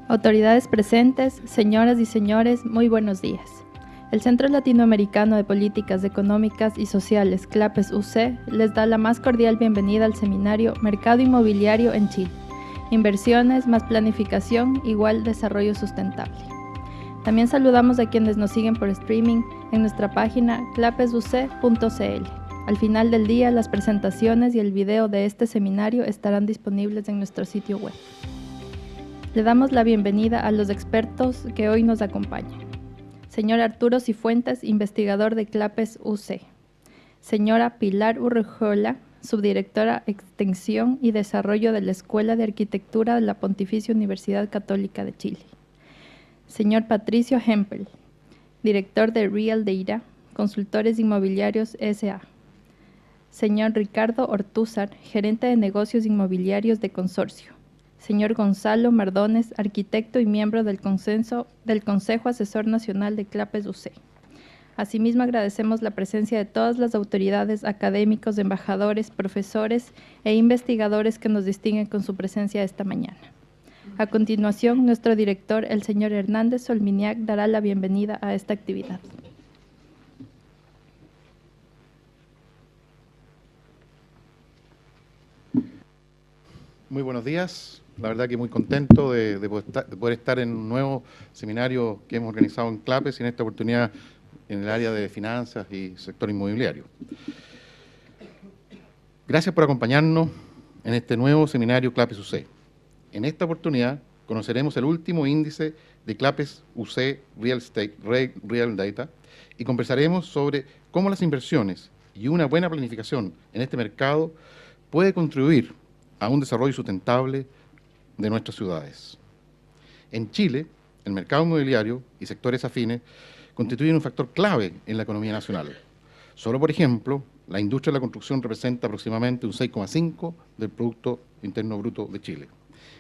Autoridades presentes, señoras y señores, muy buenos días. El Centro Latinoamericano de Políticas Económicas y Sociales, CLAPES UC, les da la más cordial bienvenida al seminario Mercado Inmobiliario en Chile. Inversiones más planificación igual desarrollo sustentable. También saludamos a quienes nos siguen por streaming en nuestra página clapesuc.cl. Al final del día, las presentaciones y el video de este seminario estarán disponibles en nuestro sitio web. Le damos la bienvenida a los expertos que hoy nos acompañan. Señor Arturo Cifuentes, investigador de CLAPES UC. Señora Pilar Urrejola, subdirectora Extensión y Desarrollo de la Escuela de Arquitectura de la Pontificia Universidad Católica de Chile. Señor Patricio Hempel, director de Real Data, Consultores Inmobiliarios S.A. Señor Ricardo Ortúzar, gerente de negocios inmobiliarios de Consorcio. Señor Gonzalo Mardones, arquitecto y miembro del Consejo Asesor Nacional de CLAPES UC. Asimismo, agradecemos la presencia de todas las autoridades, académicos, embajadores, profesores e investigadores que nos distinguen con su presencia esta mañana. A continuación, nuestro director, el señor Hernández Solminiac, dará la bienvenida a esta actividad. Muy buenos días. La verdad que muy contento de poder estar en un nuevo seminario que hemos organizado en CLAPES y en esta oportunidad en el área de finanzas y sector inmobiliario. Gracias por acompañarnos en este nuevo seminario CLAPES UC. En esta oportunidad conoceremos el último índice de CLAPES UC Real Data y conversaremos sobre cómo las inversiones y una buena planificación en este mercado puede contribuir a un desarrollo sustentable de nuestras ciudades. En Chile, el mercado inmobiliario y sectores afines constituyen un factor clave en la economía nacional. Solo, por ejemplo, la industria de la construcción representa aproximadamente un 6,5% del Producto Interno Bruto de Chile.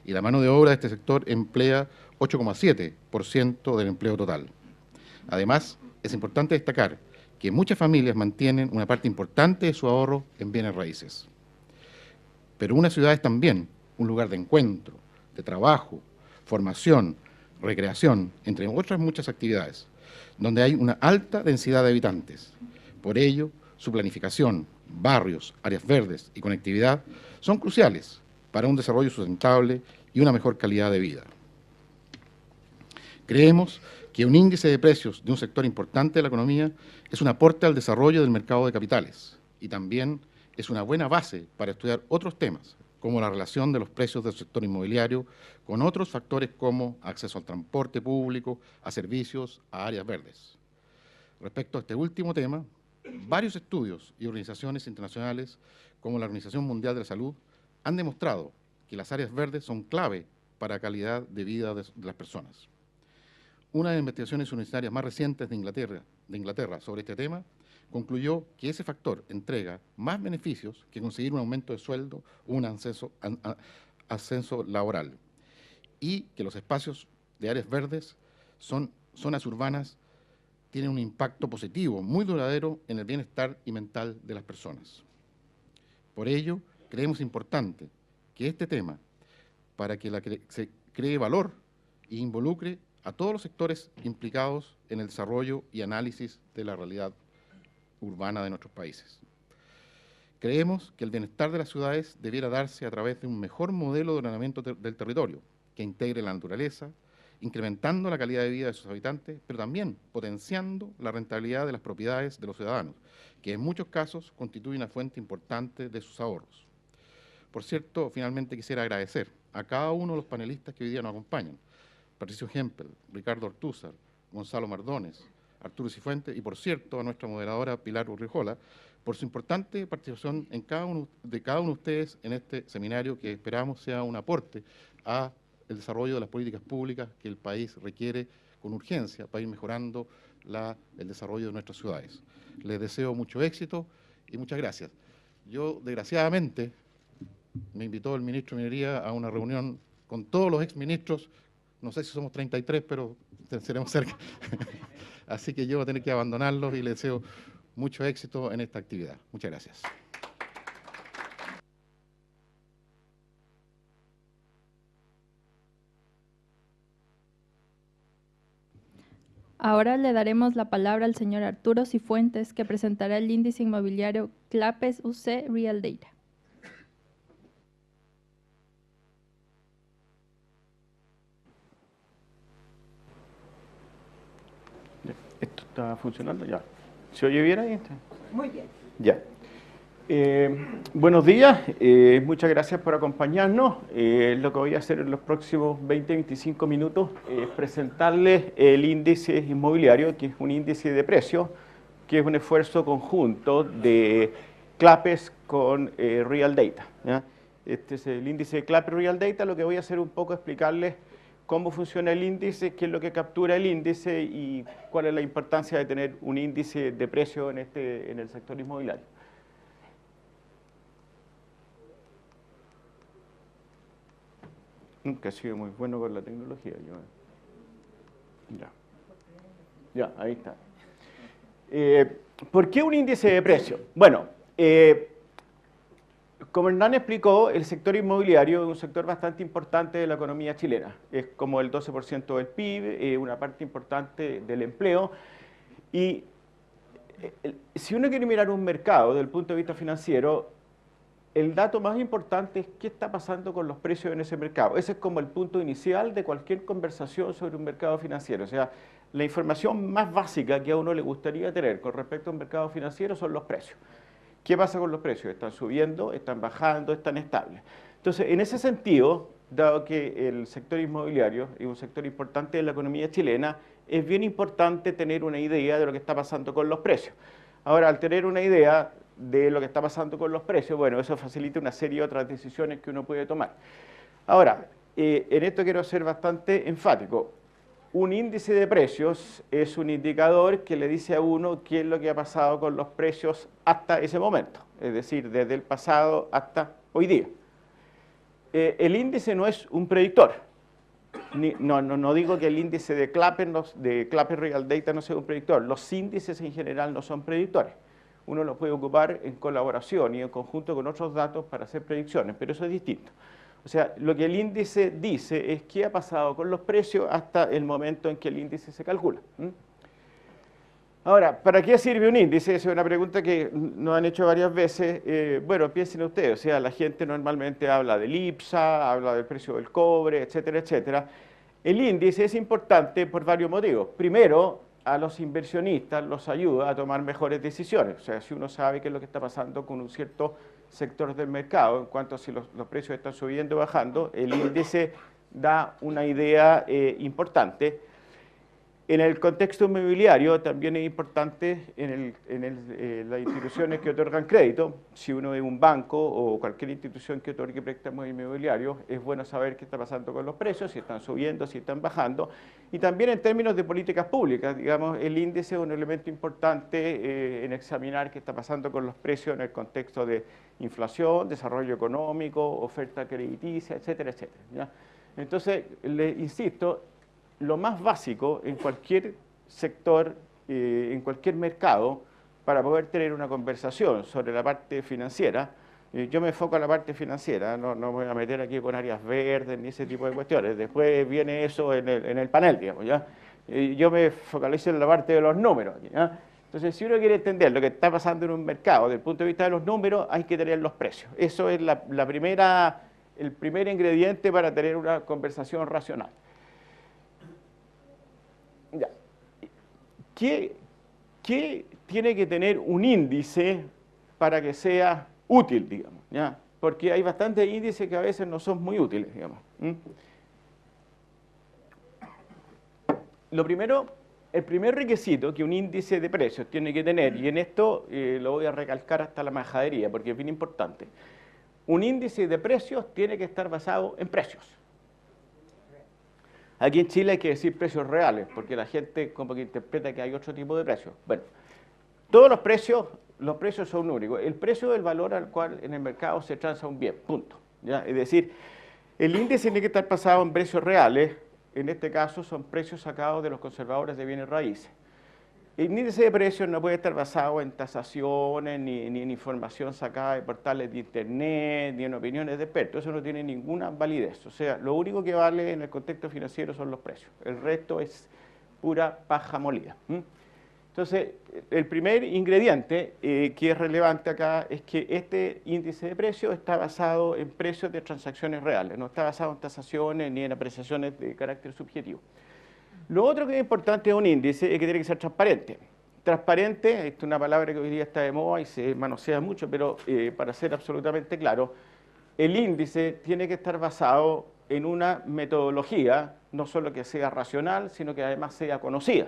Y la mano de obra de este sector emplea 8,7% del empleo total. Además, es importante destacar que muchas familias mantienen una parte importante de su ahorro en bienes raíces. Pero una ciudad es también un lugar de encuentro, de trabajo, formación, recreación, entre otras muchas actividades, donde hay una alta densidad de habitantes. Por ello, su planificación, barrios, áreas verdes y conectividad son cruciales para un desarrollo sustentable y una mejor calidad de vida. Creemos que un índice de precios de un sector importante de la economía es un aporte al desarrollo del mercado de capitales y también es una buena base para estudiar otros temas, como la relación de los precios del sector inmobiliario con otros factores como acceso al transporte público, a servicios, a áreas verdes. Respecto a este último tema, varios estudios y organizaciones internacionales, como la Organización Mundial de la Salud, han demostrado que las áreas verdes son clave para la calidad de vida de las personas. Una de las investigaciones universitarias más recientes de Inglaterra sobre este tema concluyó que ese factor entrega más beneficios que conseguir un aumento de sueldo o un ascenso laboral, y que los espacios de áreas verdes, zonas urbanas, tienen un impacto positivo muy duradero en el bienestar y mental de las personas. Por ello, creemos importante que este tema, para que se cree valor e involucre a todos los sectores implicados en el desarrollo y análisis de la realidad urbana de nuestros países. Creemos que el bienestar de las ciudades debiera darse a través de un mejor modelo de ordenamiento del territorio, que integre la naturaleza, incrementando la calidad de vida de sus habitantes, pero también potenciando la rentabilidad de las propiedades de los ciudadanos, que en muchos casos constituye una fuente importante de sus ahorros. Por cierto, finalmente quisiera agradecer a cada uno de los panelistas que hoy día nos acompañan: Patricio Hempel, Ricardo Ortúzar, Gonzalo Mardones, Arturo Cifuentes y, por cierto, a nuestra moderadora Pilar Urrejola, por su importante participación de cada uno de ustedes en este seminario, que esperamos sea un aporte a el desarrollo de las políticas públicas que el país requiere con urgencia para ir mejorando el desarrollo de nuestras ciudades. Les deseo mucho éxito y muchas gracias. Yo, desgraciadamente, me invitó el ministro de Minería a una reunión con todos los exministros. No sé si somos 33, pero seremos cerca. Así que yo voy a tener que abandonarlos y les deseo mucho éxito en esta actividad. Muchas gracias. Ahora le daremos la palabra al señor Arturo Cifuentes, que presentará el índice inmobiliario CLAPES UC Real Data. ¿Esto está funcionando? Ya. ¿Se oye bien ahí? Muy bien. Ya. Buenos días, muchas gracias por acompañarnos. Lo que voy a hacer en los próximos 20-25 minutos es presentarles el índice inmobiliario, que es un índice de precios, que es un esfuerzo conjunto de CLAPES con Real Data, ¿ya? Este es el índice de CLAPES Real Data. Lo que voy a hacer un poco es explicarles cómo funciona el índice, qué es lo que captura el índice y cuál es la importancia de tener un índice de precio en el sector inmobiliario. Nunca he sido muy bueno con la tecnología. Ya, ahí está. ¿Por qué un índice de precio? Bueno, como Hernán explicó, el sector inmobiliario es un sector bastante importante de la economía chilena. Es como el 12% del PIB, una parte importante del empleo. Y si uno quiere mirar un mercado desde el punto de vista financiero, el dato más importante es qué está pasando con los precios en ese mercado. Ese es como el punto inicial de cualquier conversación sobre un mercado financiero. O sea, la información más básica que a uno le gustaría tener con respecto a un mercado financiero son los precios. ¿Qué pasa con los precios? ¿Están subiendo? ¿Están bajando? ¿Están estables? Entonces, en ese sentido, dado que el sector inmobiliario es un sector importante de la economía chilena, es bien importante tener una idea de lo que está pasando con los precios. Ahora, al tener una idea de lo que está pasando con los precios, bueno, eso facilita una serie de otras decisiones que uno puede tomar. Ahora, en esto quiero ser bastante enfático. Un índice de precios es un indicador que le dice a uno qué es lo que ha pasado con los precios hasta ese momento, es decir, desde el pasado hasta hoy día. El índice no es un predictor. No digo que el índice de CLAPES Real Data no sea un predictor. Los índices en general no son predictores. Uno los puede ocupar en colaboración y en conjunto con otros datos para hacer predicciones, pero eso es distinto. O sea, lo que el índice dice es qué ha pasado con los precios hasta el momento en que el índice se calcula. Ahora, ¿para qué sirve un índice? Esa es una pregunta que nos han hecho varias veces. Bueno, piensen ustedes, o sea, la gente normalmente habla del IPSA, habla del precio del cobre, etcétera, etcétera. El índice es importante por varios motivos. Primero, a los inversionistas los ayuda a tomar mejores decisiones. O sea, si uno sabe qué es lo que está pasando con un cierto sector del mercado, en cuanto a si los precios están subiendo o bajando, el índice da una idea importante. En el contexto inmobiliario también es importante las instituciones que otorgan crédito. Si uno es un banco o cualquier institución que otorgue préstamos inmobiliarios, es bueno saber qué está pasando con los precios, si están subiendo, si están bajando. Y también en términos de políticas públicas, digamos, el índice es un elemento importante en examinar qué está pasando con los precios en el contexto de inflación, desarrollo económico, oferta crediticia, etcétera, etcétera, ¿ya? Entonces, le insisto, lo más básico en cualquier sector, en cualquier mercado, para poder tener una conversación sobre la parte financiera. Yo me enfoco en la parte financiera, no me voy a meter aquí con áreas verdes ni ese tipo de cuestiones. Después viene eso en el panel, digamos, ¿ya? Yo me focalizo en la parte de los números, ¿ya? Entonces, si uno quiere entender lo que está pasando en un mercado desde el punto de vista de los números, hay que tener los precios. Eso es el primer ingrediente para tener una conversación racional. Ya. ¿Qué tiene que tener un índice para que sea útil, digamos? ¿Ya? Porque hay bastantes índices que a veces no son muy útiles, digamos. Lo primero, el primer requisito que un índice de precios tiene que tener, y en esto lo voy a recalcar hasta la majadería, porque es bien importante, un índice de precios tiene que estar basado en precios. Aquí en Chile hay que decir precios reales, porque la gente como que interpreta que hay otro tipo de precios. Bueno, todos los precios son únicos. El precio es el valor al cual en el mercado se transa un bien, punto. ¿Ya? Es decir, el índice tiene que estar basado en precios reales, en este caso son precios sacados de los conservadores de bienes raíces. El índice de precios no puede estar basado en tasaciones, ni en información sacada de portales de internet, ni en opiniones de expertos. Eso no tiene ninguna validez. O sea, lo único que vale en el contexto financiero son los precios. El resto es pura paja molida. Entonces, el primer ingrediente que es relevante acá es que este índice de precios está basado en precios de transacciones reales, no está basado en tasaciones ni en apreciaciones de carácter subjetivo. Lo otro que es importante de un índice es que tiene que ser transparente. Transparente, esta es una palabra que hoy día está de moda y se manosea mucho, pero para ser absolutamente claro, el índice tiene que estar basado en una metodología, no solo que sea racional, sino que además sea conocida.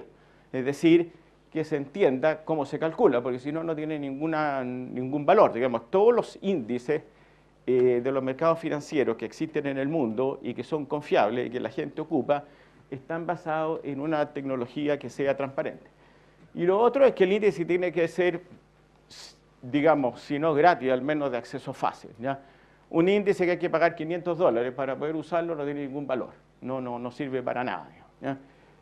Es decir, que se entienda cómo se calcula, porque si no, no tiene ningún valor. Digamos, todos los índices de los mercados financieros que existen en el mundo y que son confiables y que la gente ocupa, están basados en una tecnología que sea transparente. Y lo otro es que el índice tiene que ser, digamos, si no gratis, al menos de acceso fácil, ¿ya? Un índice que hay que pagar $500 para poder usarlo no tiene ningún valor, no sirve para nada, ¿ya?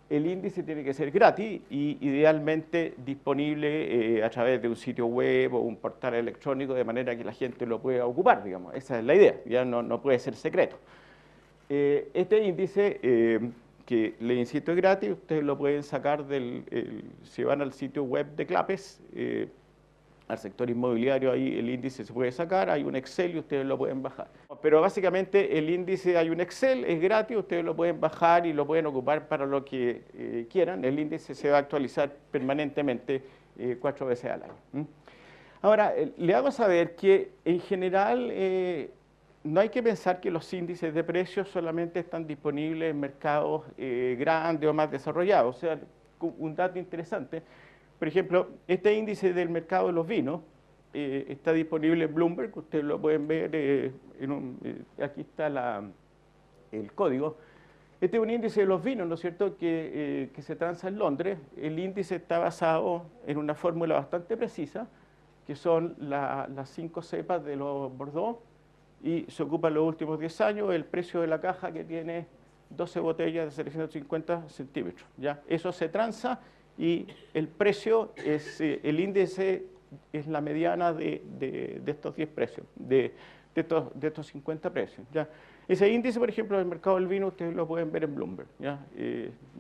El índice tiene que ser gratis y idealmente disponible a través de un sitio web o un portal electrónico, de manera que la gente lo pueda ocupar, digamos. Esa es la idea, ya no puede ser secreto. Este índice, que le insisto es gratis, ustedes lo pueden sacar si van al sitio web de CLAPES, al sector inmobiliario, ahí el índice se puede sacar, hay un Excel y ustedes lo pueden bajar. Pero básicamente el índice, hay un Excel, es gratis, ustedes lo pueden bajar y lo pueden ocupar para lo que quieran. El índice se va a actualizar permanentemente 4 veces al año. Ahora, le hago saber que en general no hay que pensar que los índices de precios solamente están disponibles en mercados grandes o más desarrollados. O sea, un dato interesante, por ejemplo, este índice del mercado de los vinos está disponible en Bloomberg, ustedes lo pueden ver, aquí está el código. Este es un índice de los vinos, ¿no es cierto?, que se transa en Londres. El índice está basado en una fórmula bastante precisa, que son las 5 cepas de los Bordeaux, y se ocupa en los últimos 10 años el precio de la caja que tiene 12 botellas de 750 centímetros, ¿ya? Eso se transa y el precio es, el índice es la mediana de estos 10 precios, de estos 50 precios, ¿ya? Ese índice, por ejemplo, del mercado del vino, ustedes lo pueden ver en Bloomberg, ¿ya?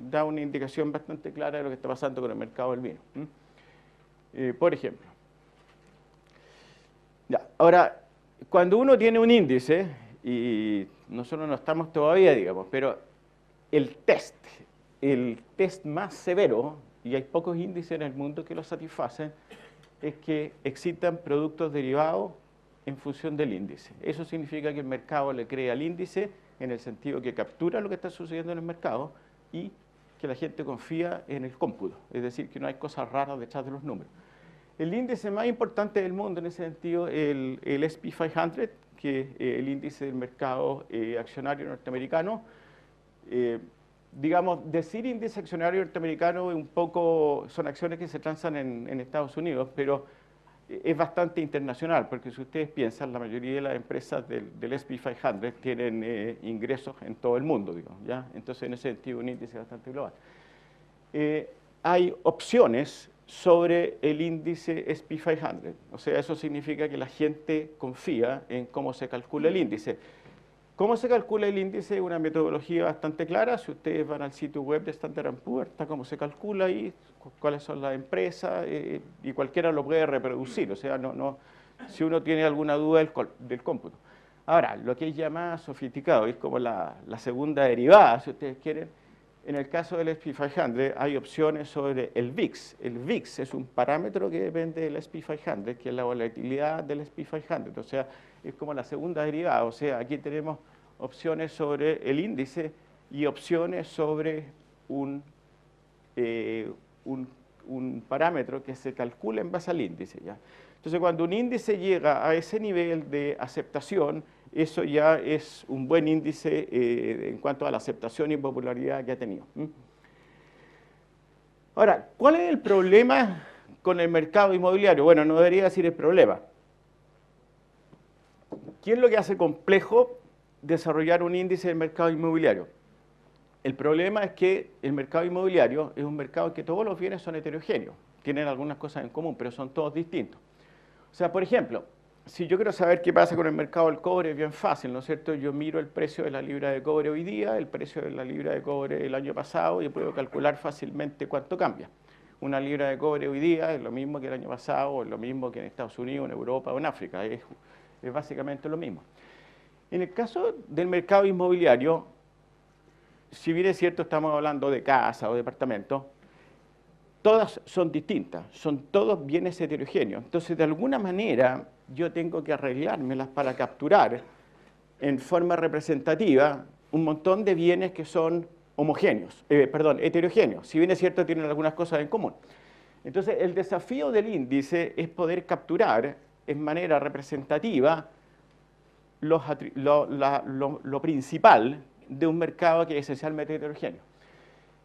Da una indicación bastante clara de lo que está pasando con el mercado del vino. Por ejemplo. Ya, ahora, cuando uno tiene un índice, y nosotros no estamos todavía, digamos, pero el test más severo, y hay pocos índices en el mundo que lo satisfacen, es que existan productos derivados en función del índice. Eso significa que el mercado le crea al índice en el sentido que captura lo que está sucediendo en el mercado y que la gente confía en el cómputo, es decir, que no hay cosas raras detrás de los números. El índice más importante del mundo en ese sentido es el S&P 500, que es el índice del mercado accionario norteamericano. Digamos, decir índice accionario norteamericano es un poco, son acciones que se transan en Estados Unidos, pero es bastante internacional, porque si ustedes piensan, la mayoría de las empresas del S&P 500 tienen ingresos en todo el mundo, digamos, ¿ya? Entonces, en ese sentido, un índice bastante global. Hay opciones sobre el índice S&P 500, o sea, eso significa que la gente confía en cómo se calcula el índice. ¿Cómo se calcula el índice? Una metodología bastante clara. Si ustedes van al sitio web de Standard & Poor's, está cómo se calcula ahí, cuáles son las empresas, y cualquiera lo puede reproducir. O sea, si uno tiene alguna duda del cómputo. Ahora, lo que es ya más sofisticado, es como la segunda derivada, si ustedes quieren. En el caso del S&P 500 hay opciones sobre el VIX. El VIX es un parámetro que depende del S&P 500, que es la volatilidad del S&P 500. O sea, es como la segunda derivada. O sea, aquí tenemos opciones sobre el índice y opciones sobre un parámetro que se calcula en base al índice, ¿ya? Entonces, cuando un índice llega a ese nivel de aceptación, eso ya es un buen índice en cuanto a la aceptación y popularidad que ha tenido. Ahora, ¿cuál es el problema con el mercado inmobiliario? Bueno, no debería decir el problema. ¿Qué es lo que hace complejo desarrollar un índice del mercado inmobiliario? El problema es que el mercado inmobiliario es un mercado en que todos los bienes son heterogéneos. Tienen algunas cosas en común, pero son todos distintos. O sea, por ejemplo, si yo quiero saber qué pasa con el mercado del cobre, es bien fácil, ¿no es cierto? Yo miro el precio de la libra de cobre hoy día, el precio de la libra de cobre el año pasado y puedo calcular fácilmente cuánto cambia. Una libra de cobre hoy día es lo mismo que el año pasado, o es lo mismo que en Estados Unidos, en Europa o en África, es básicamente lo mismo. En el caso del mercado inmobiliario, si bien es cierto estamos hablando de casa o departamentos, todas son distintas, son todos bienes heterogéneos. Entonces, de alguna manera, yo tengo que arreglármelas para capturar en forma representativa un montón de bienes que son heterogéneos. Si bien es cierto, tienen algunas cosas en común. Entonces, el desafío del índice es poder capturar en manera representativa lo principal de un mercado que es esencialmente heterogéneo.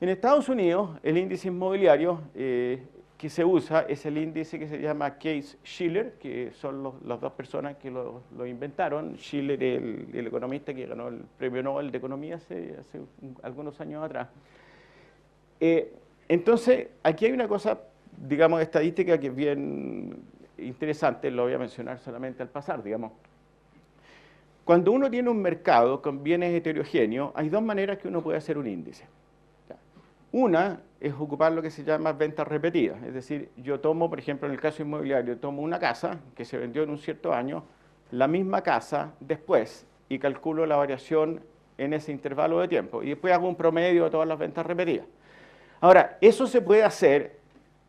En Estados Unidos, el índice inmobiliario que se usa es el índice que se llama Case-Shiller, que son las dos personas que lo inventaron. Shiller, el economista que ganó el premio Nobel de Economía hace algunos años atrás. Entonces, aquí hay una cosa, digamos, estadística que es bien interesante, lo voy a mencionar solamente al pasar, digamos. Cuando uno tiene un mercado con bienes heterogéneos, hay dos maneras que uno puede hacer un índice. Una es ocupar lo que se llama ventas repetidas, es decir, yo tomo, por ejemplo, en el caso inmobiliario, tomo una casa que se vendió en un cierto año, la misma casa después, y calculo la variación en ese intervalo de tiempo, y después hago un promedio de todas las ventas repetidas. Ahora, eso se puede hacer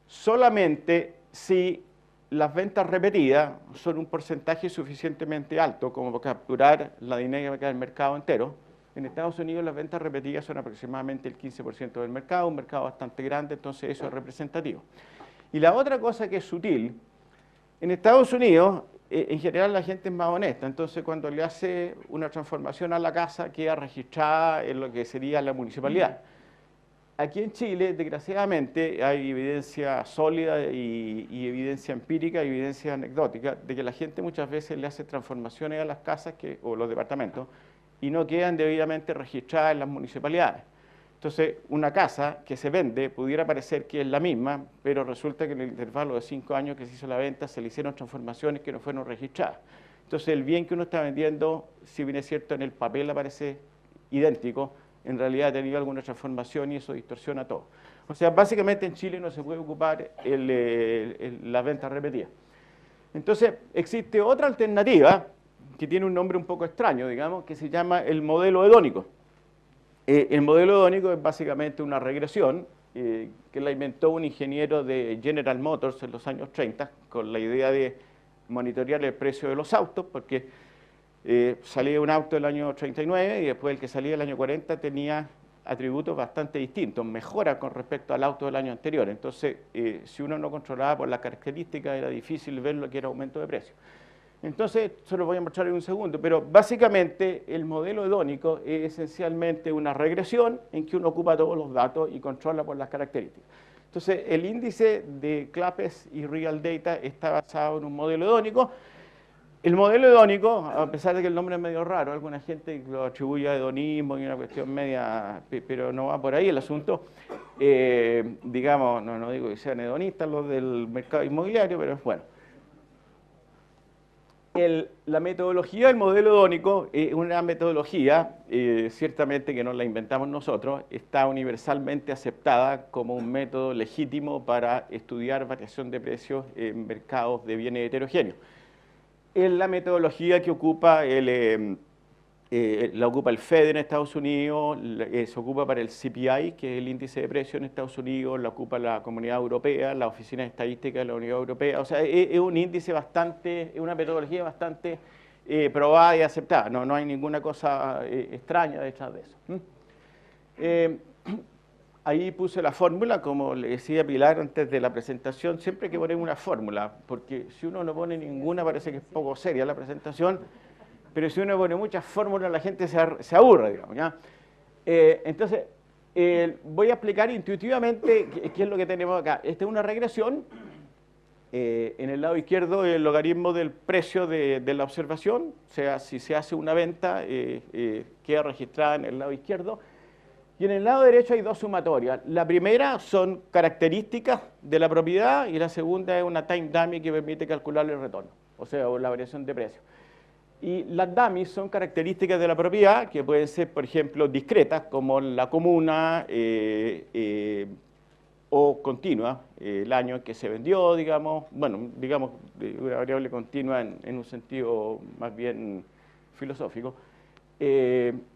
solamente si las ventas repetidas son un porcentaje suficientemente alto como para capturar la dinámica del mercado entero. En Estados Unidos las ventas repetidas son aproximadamente el 15% del mercado, un mercado bastante grande, entonces eso es representativo. Y la otra cosa que es sutil, en Estados Unidos en general la gente es más honesta, entonces cuando le hace una transformación a la casa queda registrada en lo que sería la municipalidad. Aquí en Chile, desgraciadamente, hay evidencia sólida y evidencia empírica y evidencia anecdótica de que la gente muchas veces le hace transformaciones a las casas o los departamentos y no quedan debidamente registradas en las municipalidades. Entonces, una casa que se vende pudiera parecer que es la misma, pero resulta que en el intervalo de 5 años que se hizo la venta se le hicieron transformaciones que no fueron registradas. Entonces, el bien que uno está vendiendo, si bien es cierto en el papel aparece idéntico, en realidad ha tenido alguna transformación y eso distorsiona todo. O sea, básicamente en Chile no se puede ocupar la venta repetida. Entonces, existe otra alternativa que tiene un nombre un poco extraño, digamos, que se llama el modelo hedónico. El modelo hedónico es básicamente una regresión que la inventó un ingeniero de General Motors en los años 30 con la idea de monitorear el precio de los autos, porque salía un auto del año 39 y después el que salía del año 40 tenía atributos bastante distintos, mejoras con respecto al auto del año anterior. Entonces, si uno no controlaba por las características, era difícil ver lo que era aumento de precio. Entonces, se lo voy a mostrar en un segundo, pero básicamente el modelo hedónico es esencialmente una regresión en que uno ocupa todos los datos y controla por las características. Entonces, el índice de Clapes y Real Data está basado en un modelo hedónico. El modelo hedónico, a pesar de que el nombre es medio raro, alguna gente lo atribuye a hedonismo y una cuestión media, pero no va por ahí el asunto. Digamos, no digo que sean hedonistas los del mercado inmobiliario, pero bueno. La metodología del modelo hedónico es una metodología, ciertamente que no la inventamos nosotros, está universalmente aceptada como un método legítimo para estudiar variación de precios en mercados de bienes heterogéneos. Es la metodología que ocupa la ocupa el FED en Estados Unidos, se ocupa para el CPI, que es el índice de precios en Estados Unidos, la ocupa la Comunidad Europea, la Oficina de Estadística de la Unión Europea. O sea, es un índice bastante, es una metodología bastante probada y aceptada. No hay ninguna cosa extraña detrás de eso. Ahí puse la fórmula, como le decía Pilar antes de la presentación, siempre hay que poner una fórmula, porque si uno no pone ninguna parece que es poco seria la presentación, pero si uno pone muchas fórmulas la gente se aburre, digamos, ¿ya? Entonces, voy a explicar intuitivamente qué es lo que tenemos acá. Esta es una regresión. En el lado izquierdo el logaritmo del precio de la observación, o sea, si se hace una venta, queda registrada en el lado izquierdo. Y en el lado derecho hay dos sumatorias. La primera son características de la propiedad y la segunda es una time dummy que permite calcular el retorno. o sea, o la variación de precios. Y las dummies son características de la propiedad que pueden ser, por ejemplo, discretas, como la comuna, o continua, el año en que se vendió, digamos, bueno, digamos, una variable continua en un sentido más bien filosófico,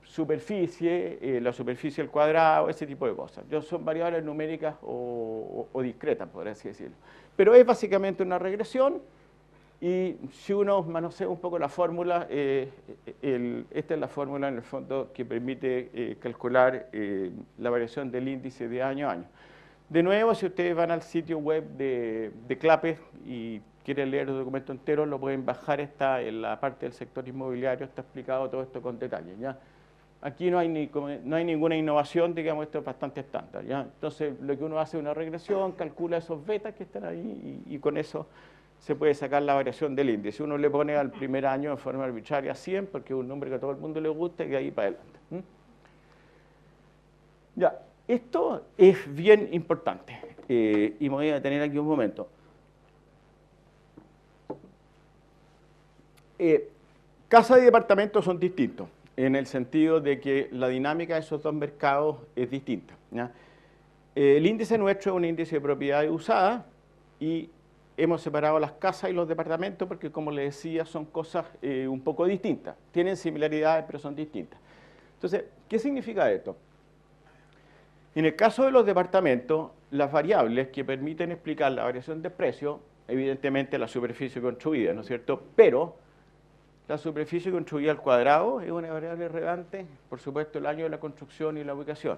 superficie, la superficie al cuadrado, ese tipo de cosas. Son variables numéricas o discretas, por así decirlo. Pero es básicamente una regresión, y si uno manosea un poco la fórmula, esta es la fórmula en el fondo que permite calcular la variación del índice de año a año. De nuevo, si ustedes van al sitio web de CLAPES y quieren leer el documento entero, lo pueden bajar, está en la parte del sector inmobiliario, está explicado todo esto con detalle, ¿ya? Aquí no hay ninguna innovación, digamos, esto es bastante estándar, ¿ya? Entonces, lo que uno hace es una regresión, calcula esos betas que están ahí y con eso se puede sacar la variación del índice. Uno le pone al primer año de forma arbitraria 100, porque es un número que a todo el mundo le gusta, y de ahí para adelante. Ya, esto es bien importante, y me voy a detener aquí un momento. Casa y departamento son distintos, en el sentido de que la dinámica de esos dos mercados es distinta, ¿ya? El índice nuestro es un índice de propiedades usadas, y hemos separado las casas y los departamentos porque, como les decía, son cosas un poco distintas. Tienen similaridades, pero son distintas. Entonces, ¿qué significa esto? En el caso de los departamentos, las variables que permiten explicar la variación de precio, evidentemente la superficie construida, ¿no es cierto? Pero la superficie construida al cuadrado es una variable relevante, por supuesto, el año de la construcción y la ubicación.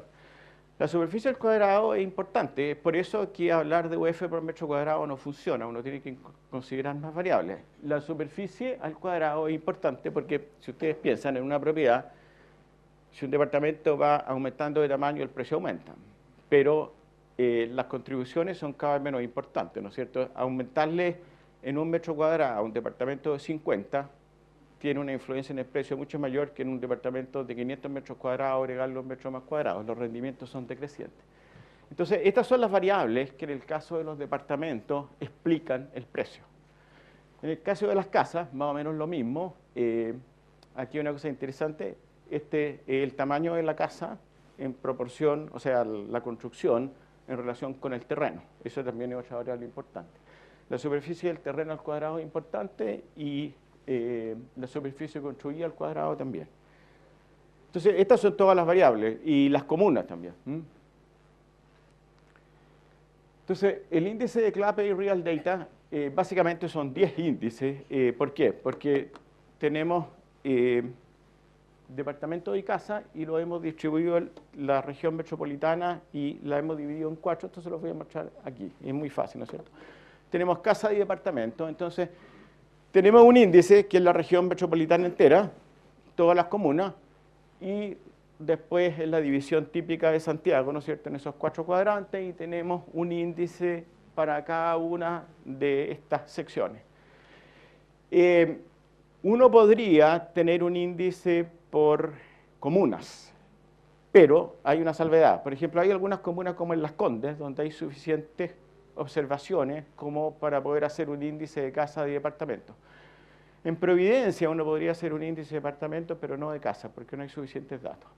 La superficie al cuadrado es importante, es por eso que hablar de UF por metro cuadrado no funciona, uno tiene que considerar más variables. La superficie al cuadrado es importante porque, si ustedes piensan en una propiedad, si un departamento va aumentando de tamaño, el precio aumenta, pero las contribuciones son cada vez menos importantes, ¿no es cierto? Aumentarle en un metro cuadrado a un departamento de 50 tiene una influencia en el precio mucho mayor que en un departamento de 500 metros cuadrados, agregar los metros más cuadrados. Los rendimientos son decrecientes. Entonces, estas son las variables que en el caso de los departamentos explican el precio. En el caso de las casas, más o menos lo mismo. Aquí una cosa interesante, el tamaño de la casa en proporción, o sea, la construcción en relación con el terreno. Eso también es otra variable importante. La superficie del terreno al cuadrado es importante, y la superficie construida al cuadrado también. Entonces, estas son todas las variables, y las comunas también. Entonces, el índice de CLAPES y Real Data básicamente son 10 índices. ¿Por qué? Porque tenemos departamento y casa, y lo hemos distribuido en la región metropolitana y la hemos dividido en 4. Esto se los voy a mostrar aquí. Es muy fácil, ¿no es cierto? Tenemos casa y departamento. Entonces, tenemos un índice que es la región metropolitana entera, todas las comunas, y después es la división típica de Santiago, ¿no es cierto?, en esos 4 cuadrantes, y tenemos un índice para cada una de estas secciones. Uno podría tener un índice por comunas, pero hay una salvedad. Por ejemplo, hay algunas comunas como en Las Condes, donde hay suficientes observaciones como para poder hacer un índice de casa y departamento. En Providencia uno podría hacer un índice de departamento, pero no de casa, porque no hay suficientes datos.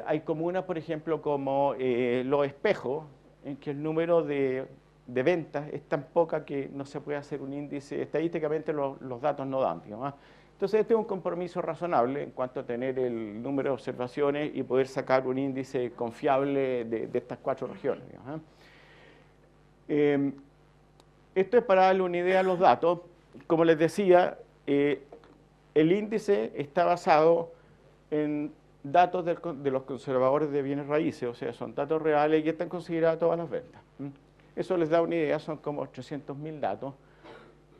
Hay comunas, por ejemplo, como Los Espejos, en que el número de ventas es tan poca que no se puede hacer un índice, estadísticamente los datos no dan, digamos. Entonces, este es un compromiso razonable en cuanto a tener el número de observaciones y poder sacar un índice confiable de estas 4 regiones, digamos. Esto es para darle una idea a los datos. Como les decía, el índice está basado en datos de los conservadores de bienes raíces, o sea, son datos reales y están consideradas todas las ventas. Eso les da una idea, son como 800.000 datos.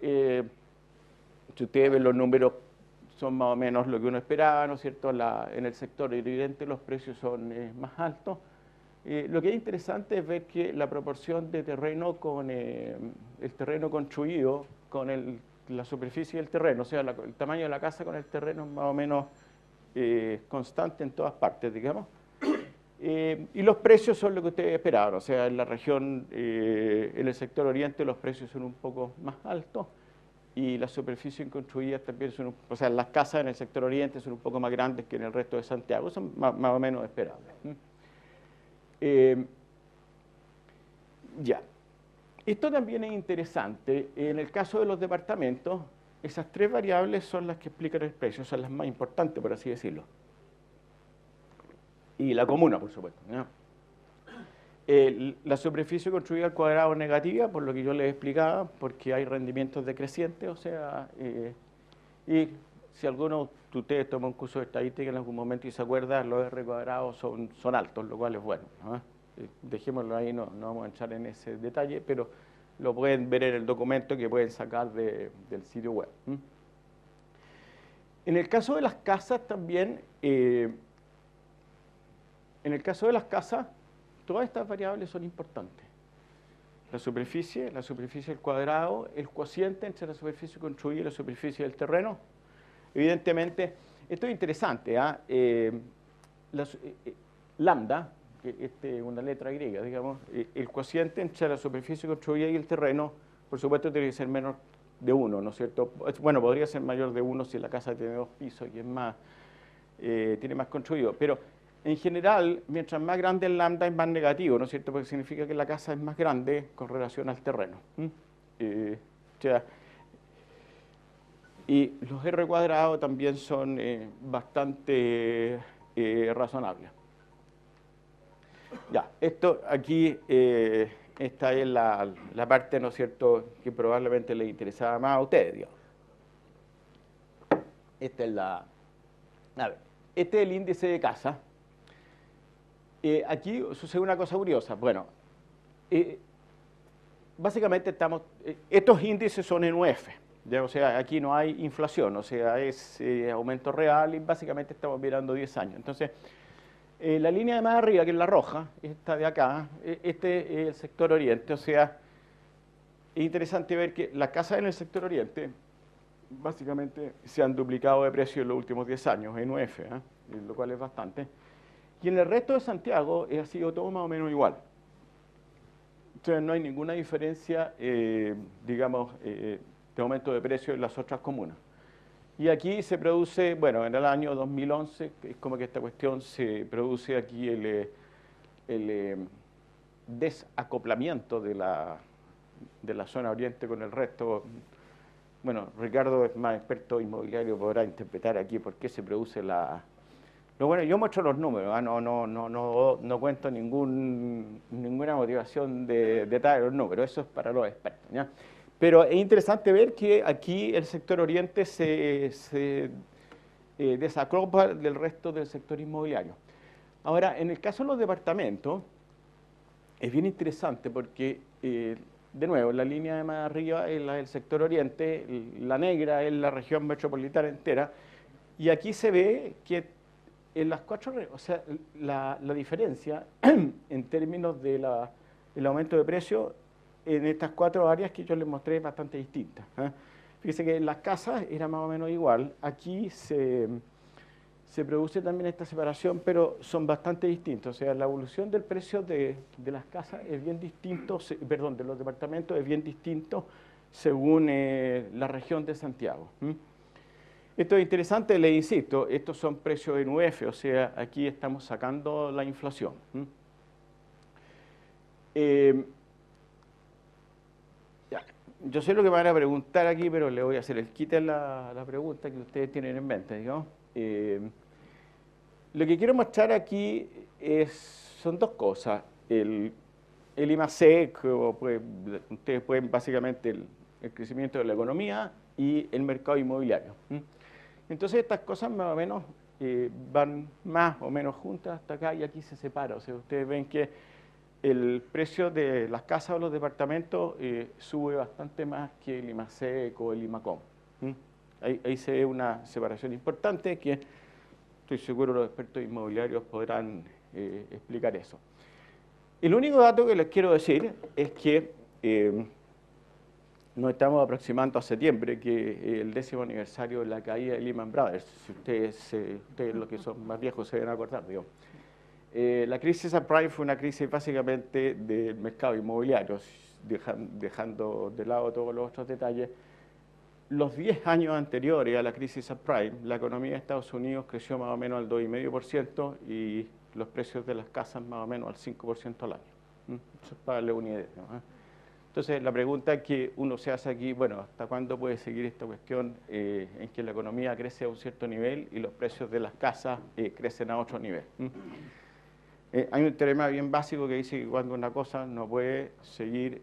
Si ustedes ven los números, son más o menos lo que uno esperaba, ¿no es cierto? En el sector evidente los precios son más altos. Lo que es interesante es ver que la proporción de terreno con el terreno construido con la superficie del terreno, o sea, el tamaño de la casa con el terreno es más o menos constante en todas partes, digamos. Y los precios son lo que ustedes esperaban, o sea, en la región, en el sector oriente los precios son un poco más altos, y las superficies construidas también son, o sea, las casas en el sector oriente son un poco más grandes que en el resto de Santiago, son más o menos esperables. Ya. Esto también es interesante. En el caso de los departamentos, esas tres variables son las que explican el precio, son las más importantes, por así decirlo. Y la comuna, por supuesto, ¿no? La superficie construida al cuadrado es negativa, por lo que yo les explicaba, porque hay rendimientos decrecientes, o sea, y si alguno de ustedes toma un curso de estadística en algún momento y se acuerda, los R cuadrados son altos, lo cual es bueno, ¿no? Dejémoslo ahí, no vamos a entrar en ese detalle, pero lo pueden ver en el documento que pueden sacar del sitio web. En el caso de las casas también, todas estas variables son importantes. La superficie del cuadrado, el cociente entre la superficie construida y la superficie del terreno. Evidentemente, esto es interesante, lambda, que es una letra griega, digamos, el cociente entre la superficie construida y el terreno, por supuesto, tiene que ser menor de 1, ¿no es cierto? Bueno, podría ser mayor de 1 si la casa tiene 2 pisos y es más, tiene más construido, pero en general, mientras más grande el lambda es más negativo, ¿no es cierto? Porque significa que la casa es más grande con relación al terreno. O sea, y los R cuadrados también son bastante razonables. Ya, esto aquí, esta es la parte, ¿no es cierto?, que probablemente les interesaba más a ustedes, digamos. Esta es a ver, este es el índice de casa. Aquí sucede una cosa curiosa. Bueno, básicamente estos índices son en UF, ¿ya? O sea, aquí no hay inflación, o sea, es aumento real y básicamente estamos mirando 10 años. Entonces, la línea de más arriba, que es la roja, esta de acá, este es el sector oriente, o sea, es interesante ver que las casas en el sector oriente básicamente se han duplicado de precio en los últimos 10 años en UF, lo cual es bastante. Y en el resto de Santiago ha sido todo más o menos igual. Entonces no hay ninguna diferencia, digamos, de aumento de precio en las otras comunas. Y aquí se produce, bueno, en el año 2011, es como que esta cuestión se produce aquí el desacoplamiento de la zona oriente con el resto. Bueno, Ricardo es más experto inmobiliario, podrá interpretar aquí por qué se produce Pero bueno, yo muestro los números, no cuento ninguna motivación de detalle de los números, eso es para los expertos, ¿ya? Pero es interesante ver que aquí el sector oriente se desacopla del resto del sector inmobiliario. Ahora, en el caso de los departamentos, es bien interesante porque, de nuevo, la línea de más arriba es la del sector oriente, la negra es la región metropolitana entera, y aquí se ve que en las cuatro, o sea, la diferencia en términos del aumento de precio en estas 4 áreas que yo les mostré es bastante distinta. Fíjense que en las casas era más o menos igual. Aquí se produce también esta separación, pero son bastante distintos. O sea, la evolución del precio de las casas es bien distinto, perdón, de los departamentos es bien distinto según la región de Santiago. Esto es interesante, les insisto, estos son precios en UF, o sea, aquí estamos sacando la inflación. Yo sé lo que me van a preguntar aquí, pero le voy a hacer el quite a la pregunta que ustedes tienen en mente, digamos. Lo que quiero mostrar aquí son 2 cosas. El IMASEC, ustedes pueden básicamente el crecimiento de la economía y el mercado inmobiliario. Entonces estas cosas más o menos van más o menos juntas hasta acá y aquí se separa. O sea, ustedes ven que el precio de las casas o los departamentos sube bastante más que el IMASEC o el IMACOM. Ahí se ve una separación importante que estoy seguro los expertos inmobiliarios podrán explicar eso. El único dato que les quiero decir es que nos estamos aproximando a septiembre, que es el 10º aniversario de la caída de Lehman Brothers. Si ustedes los que son más viejos se deben acordar, digo. La crisis subprime fue una crisis básicamente del mercado inmobiliario, dejando de lado todos los otros detalles. los 10 años anteriores a la crisis subprime, la economía de Estados Unidos creció más o menos al 2,5% y los precios de las casas más o menos al 5% al año. Eso es para darle una idea, ¿no? Entonces, la pregunta que uno se hace aquí, bueno, ¿hasta cuándo puede seguir esta cuestión en que la economía crece a un cierto nivel y los precios de las casas crecen a otro nivel? Hay un teorema bien básico que dice que cuando una cosa no puede seguir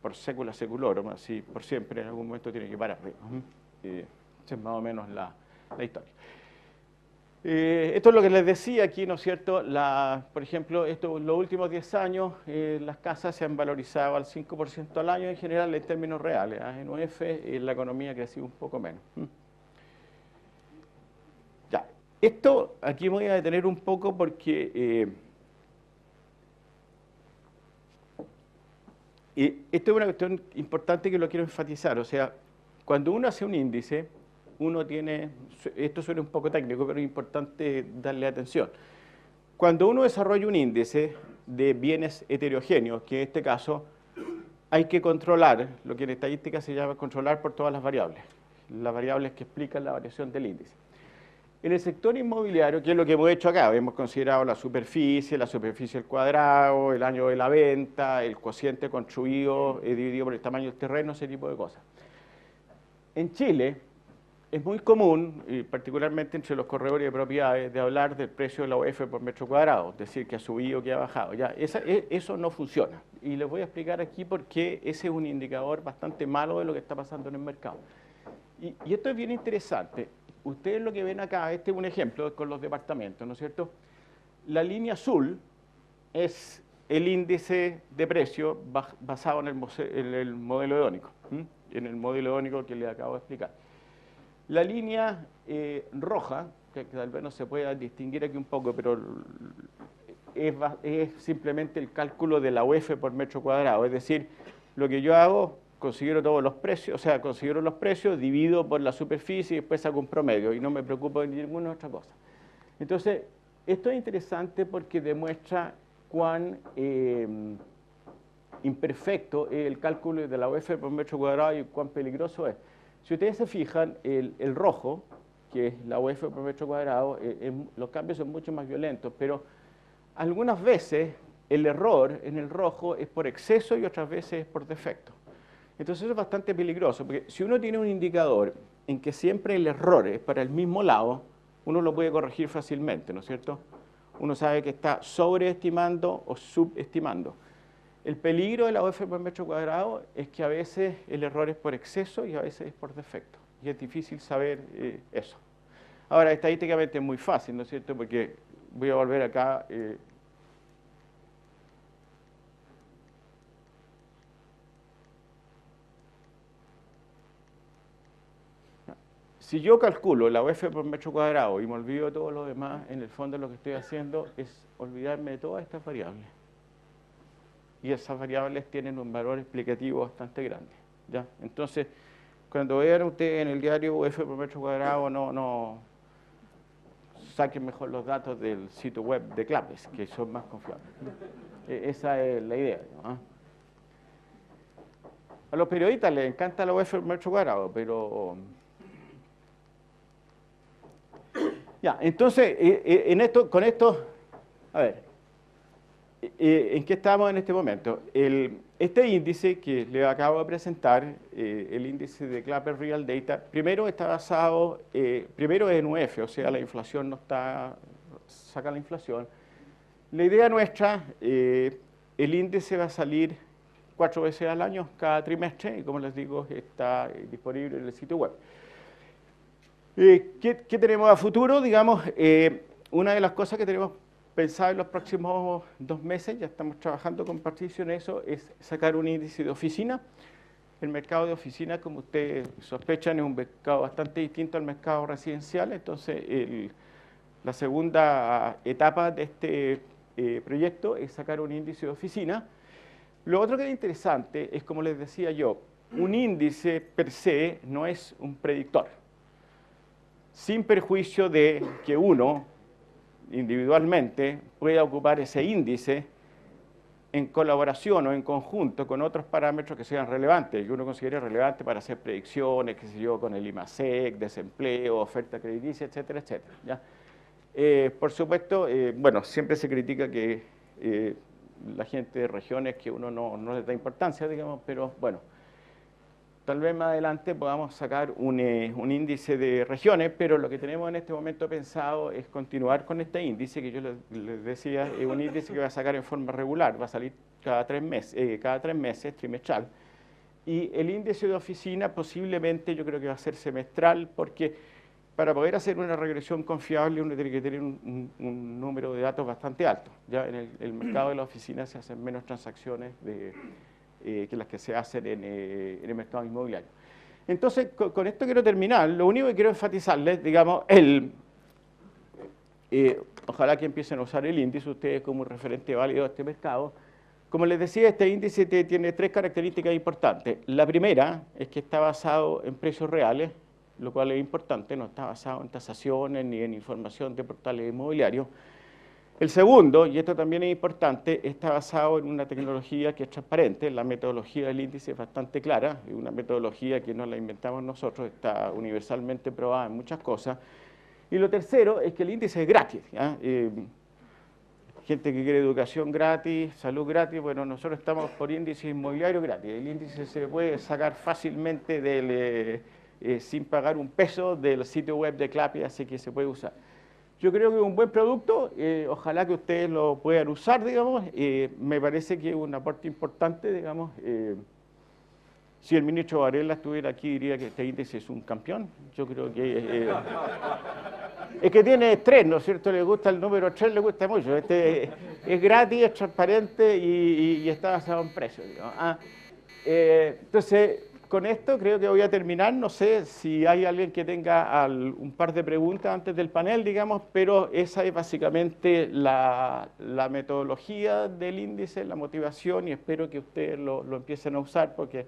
por sécula seculorum, así por siempre, en algún momento tiene que parar. Esa es más o menos la historia. Esto es lo que les decía aquí, ¿no es cierto? Por ejemplo, los últimos 10 años las casas se han valorizado al 5% al año en general en términos reales. En UF la economía ha crecido un poco menos. Ya, esto aquí me voy a detener un poco porque esto es una cuestión importante que lo quiero enfatizar. O sea, cuando uno hace un índice, uno tiene, esto suena un poco técnico, pero es importante darle atención. Cuando uno desarrolla un índice de bienes heterogéneos, que en este caso hay que controlar, lo que en estadística se llama controlar por todas las variables que explican la variación del índice. En el sector inmobiliario, que es lo que hemos hecho acá, hemos considerado la superficie al cuadrado, el año de la venta, el cociente construido dividido por el tamaño del terreno, ese tipo de cosas. En Chile es muy común, y particularmente entre los corredores de propiedades, de hablar del precio de la UF por metro cuadrado, es decir, que ha subido o que ha bajado. Ya, eso no funciona. Y les voy a explicar aquí por qué ese es un indicador bastante malo de lo que está pasando en el mercado. Y esto es bien interesante. Ustedes lo que ven acá, este es un ejemplo con los departamentos, ¿no es cierto? La línea azul es el índice de precio basado en el modelo hedónico, en el modelo hedónico que les acabo de explicar. La línea roja, que tal vez no se pueda distinguir aquí un poco, pero es simplemente el cálculo de la UF por metro cuadrado. Es decir, lo que yo hago, considero todos los precios, o sea, considero los precios, divido por la superficie y después saco un promedio y no me preocupo de ninguna otra cosa. Entonces, esto es interesante porque demuestra cuán imperfecto es el cálculo de la UF por metro cuadrado y cuán peligroso es. Si ustedes se fijan, el rojo, que es la UF por metro cuadrado, los cambios son mucho más violentos, pero algunas veces el error en el rojo es por exceso y otras veces es por defecto. Entonces eso es bastante peligroso, porque si uno tiene un indicador en que siempre el error es para el mismo lado, uno lo puede corregir fácilmente, ¿no es cierto? Uno sabe que está sobreestimando o subestimando. El peligro de la UF por metro cuadrado es que a veces el error es por exceso y a veces es por defecto. Y es difícil saber eso. Ahora, estadísticamente es muy fácil, ¿no es cierto? Porque voy a volver acá. Si yo calculo la UF por metro cuadrado y me olvido de todo lo demás, en el fondo lo que estoy haciendo es olvidarme de todas estas variables. Y esas variables tienen un valor explicativo bastante grande, ¿ya? Entonces, cuando vean ustedes en el diario UF por metro cuadrado, no saquen mejor los datos del sitio web de CLAPES, que son más confiables. Esa es la idea, ¿no? A los periodistas les encanta la UF por metro cuadrado, pero... Ya, entonces, con esto, a ver, ¿en qué estamos en este momento? Este índice que le acabo de presentar, el índice de Clapper Real Data, primero está basado, primero es en UF, o sea, la inflación no está, saca la inflación. La idea nuestra, el índice va a salir 4 veces al año, cada trimestre, y como les digo, está disponible en el sitio web. ¿Qué tenemos a futuro? Digamos, una de las cosas que tenemos pensado en los próximos 2 meses, ya estamos trabajando con Patricio en eso, es sacar un índice de oficina. El mercado de oficina, como ustedes sospechan, es un mercado bastante distinto al mercado residencial, entonces la segunda etapa de este proyecto es sacar un índice de oficina. Lo otro que es interesante es, como les decía yo, un índice per se no es un predictor. Sin perjuicio de que uno, individualmente, pueda ocupar ese índice en colaboración o en conjunto con otros parámetros que sean relevantes, que uno considere relevante para hacer predicciones, qué sé yo, con el IMASEC, desempleo, oferta crediticia, etcétera, etcétera, ¿ya? Por supuesto, bueno, siempre se critica que la gente de regiones que uno no les da importancia, digamos, pero bueno, tal vez más adelante podamos sacar un índice de regiones, pero lo que tenemos en este momento pensado es continuar con este índice que yo les decía, es un índice que va a sacar en forma regular, va a salir cada 3 meses, trimestral, y el índice de oficina posiblemente yo creo que va a ser semestral, porque para poder hacer una regresión confiable uno tiene que tener un número de datos bastante alto. Ya en el mercado de la oficina se hacen menos transacciones que las que se hacen en el mercado inmobiliario. Entonces, con esto quiero terminar. Lo único que quiero enfatizarles, digamos, ojalá que empiecen a usar el índice ustedes como un referente válido de este mercado. Como les decía, este índice tiene 3 características importantes. La primera es que está basado en precios reales, lo cual es importante, no está basado en tasaciones ni en información de portales inmobiliarios. El segundo, y esto también es importante, está basado en una tecnología que es transparente. La metodología del índice es bastante clara, es una metodología que no la inventamos nosotros, está universalmente probada en muchas cosas. Y lo tercero es que el índice es gratis, ¿ya? Gente que quiere educación gratis, salud gratis, bueno, nosotros estamos por índice inmobiliario gratis. El índice se puede sacar fácilmente sin pagar un peso del sitio web de CLAPI, así que se puede usar. Yo creo que es un buen producto, ojalá que ustedes lo puedan usar, digamos, me parece que es un aporte importante, digamos. Si el ministro Varela estuviera aquí diría que este índice es un campeón. Yo creo que es que tiene 3, ¿no es cierto? Le gusta el número 3, le gusta mucho. Este es gratis, es transparente y está basado en precios, digamos. Entonces, con esto creo que voy a terminar. No sé si hay alguien que tenga un par de preguntas antes del panel, digamos, pero esa es básicamente la metodología del índice, la motivación, y espero que ustedes lo empiecen a usar porque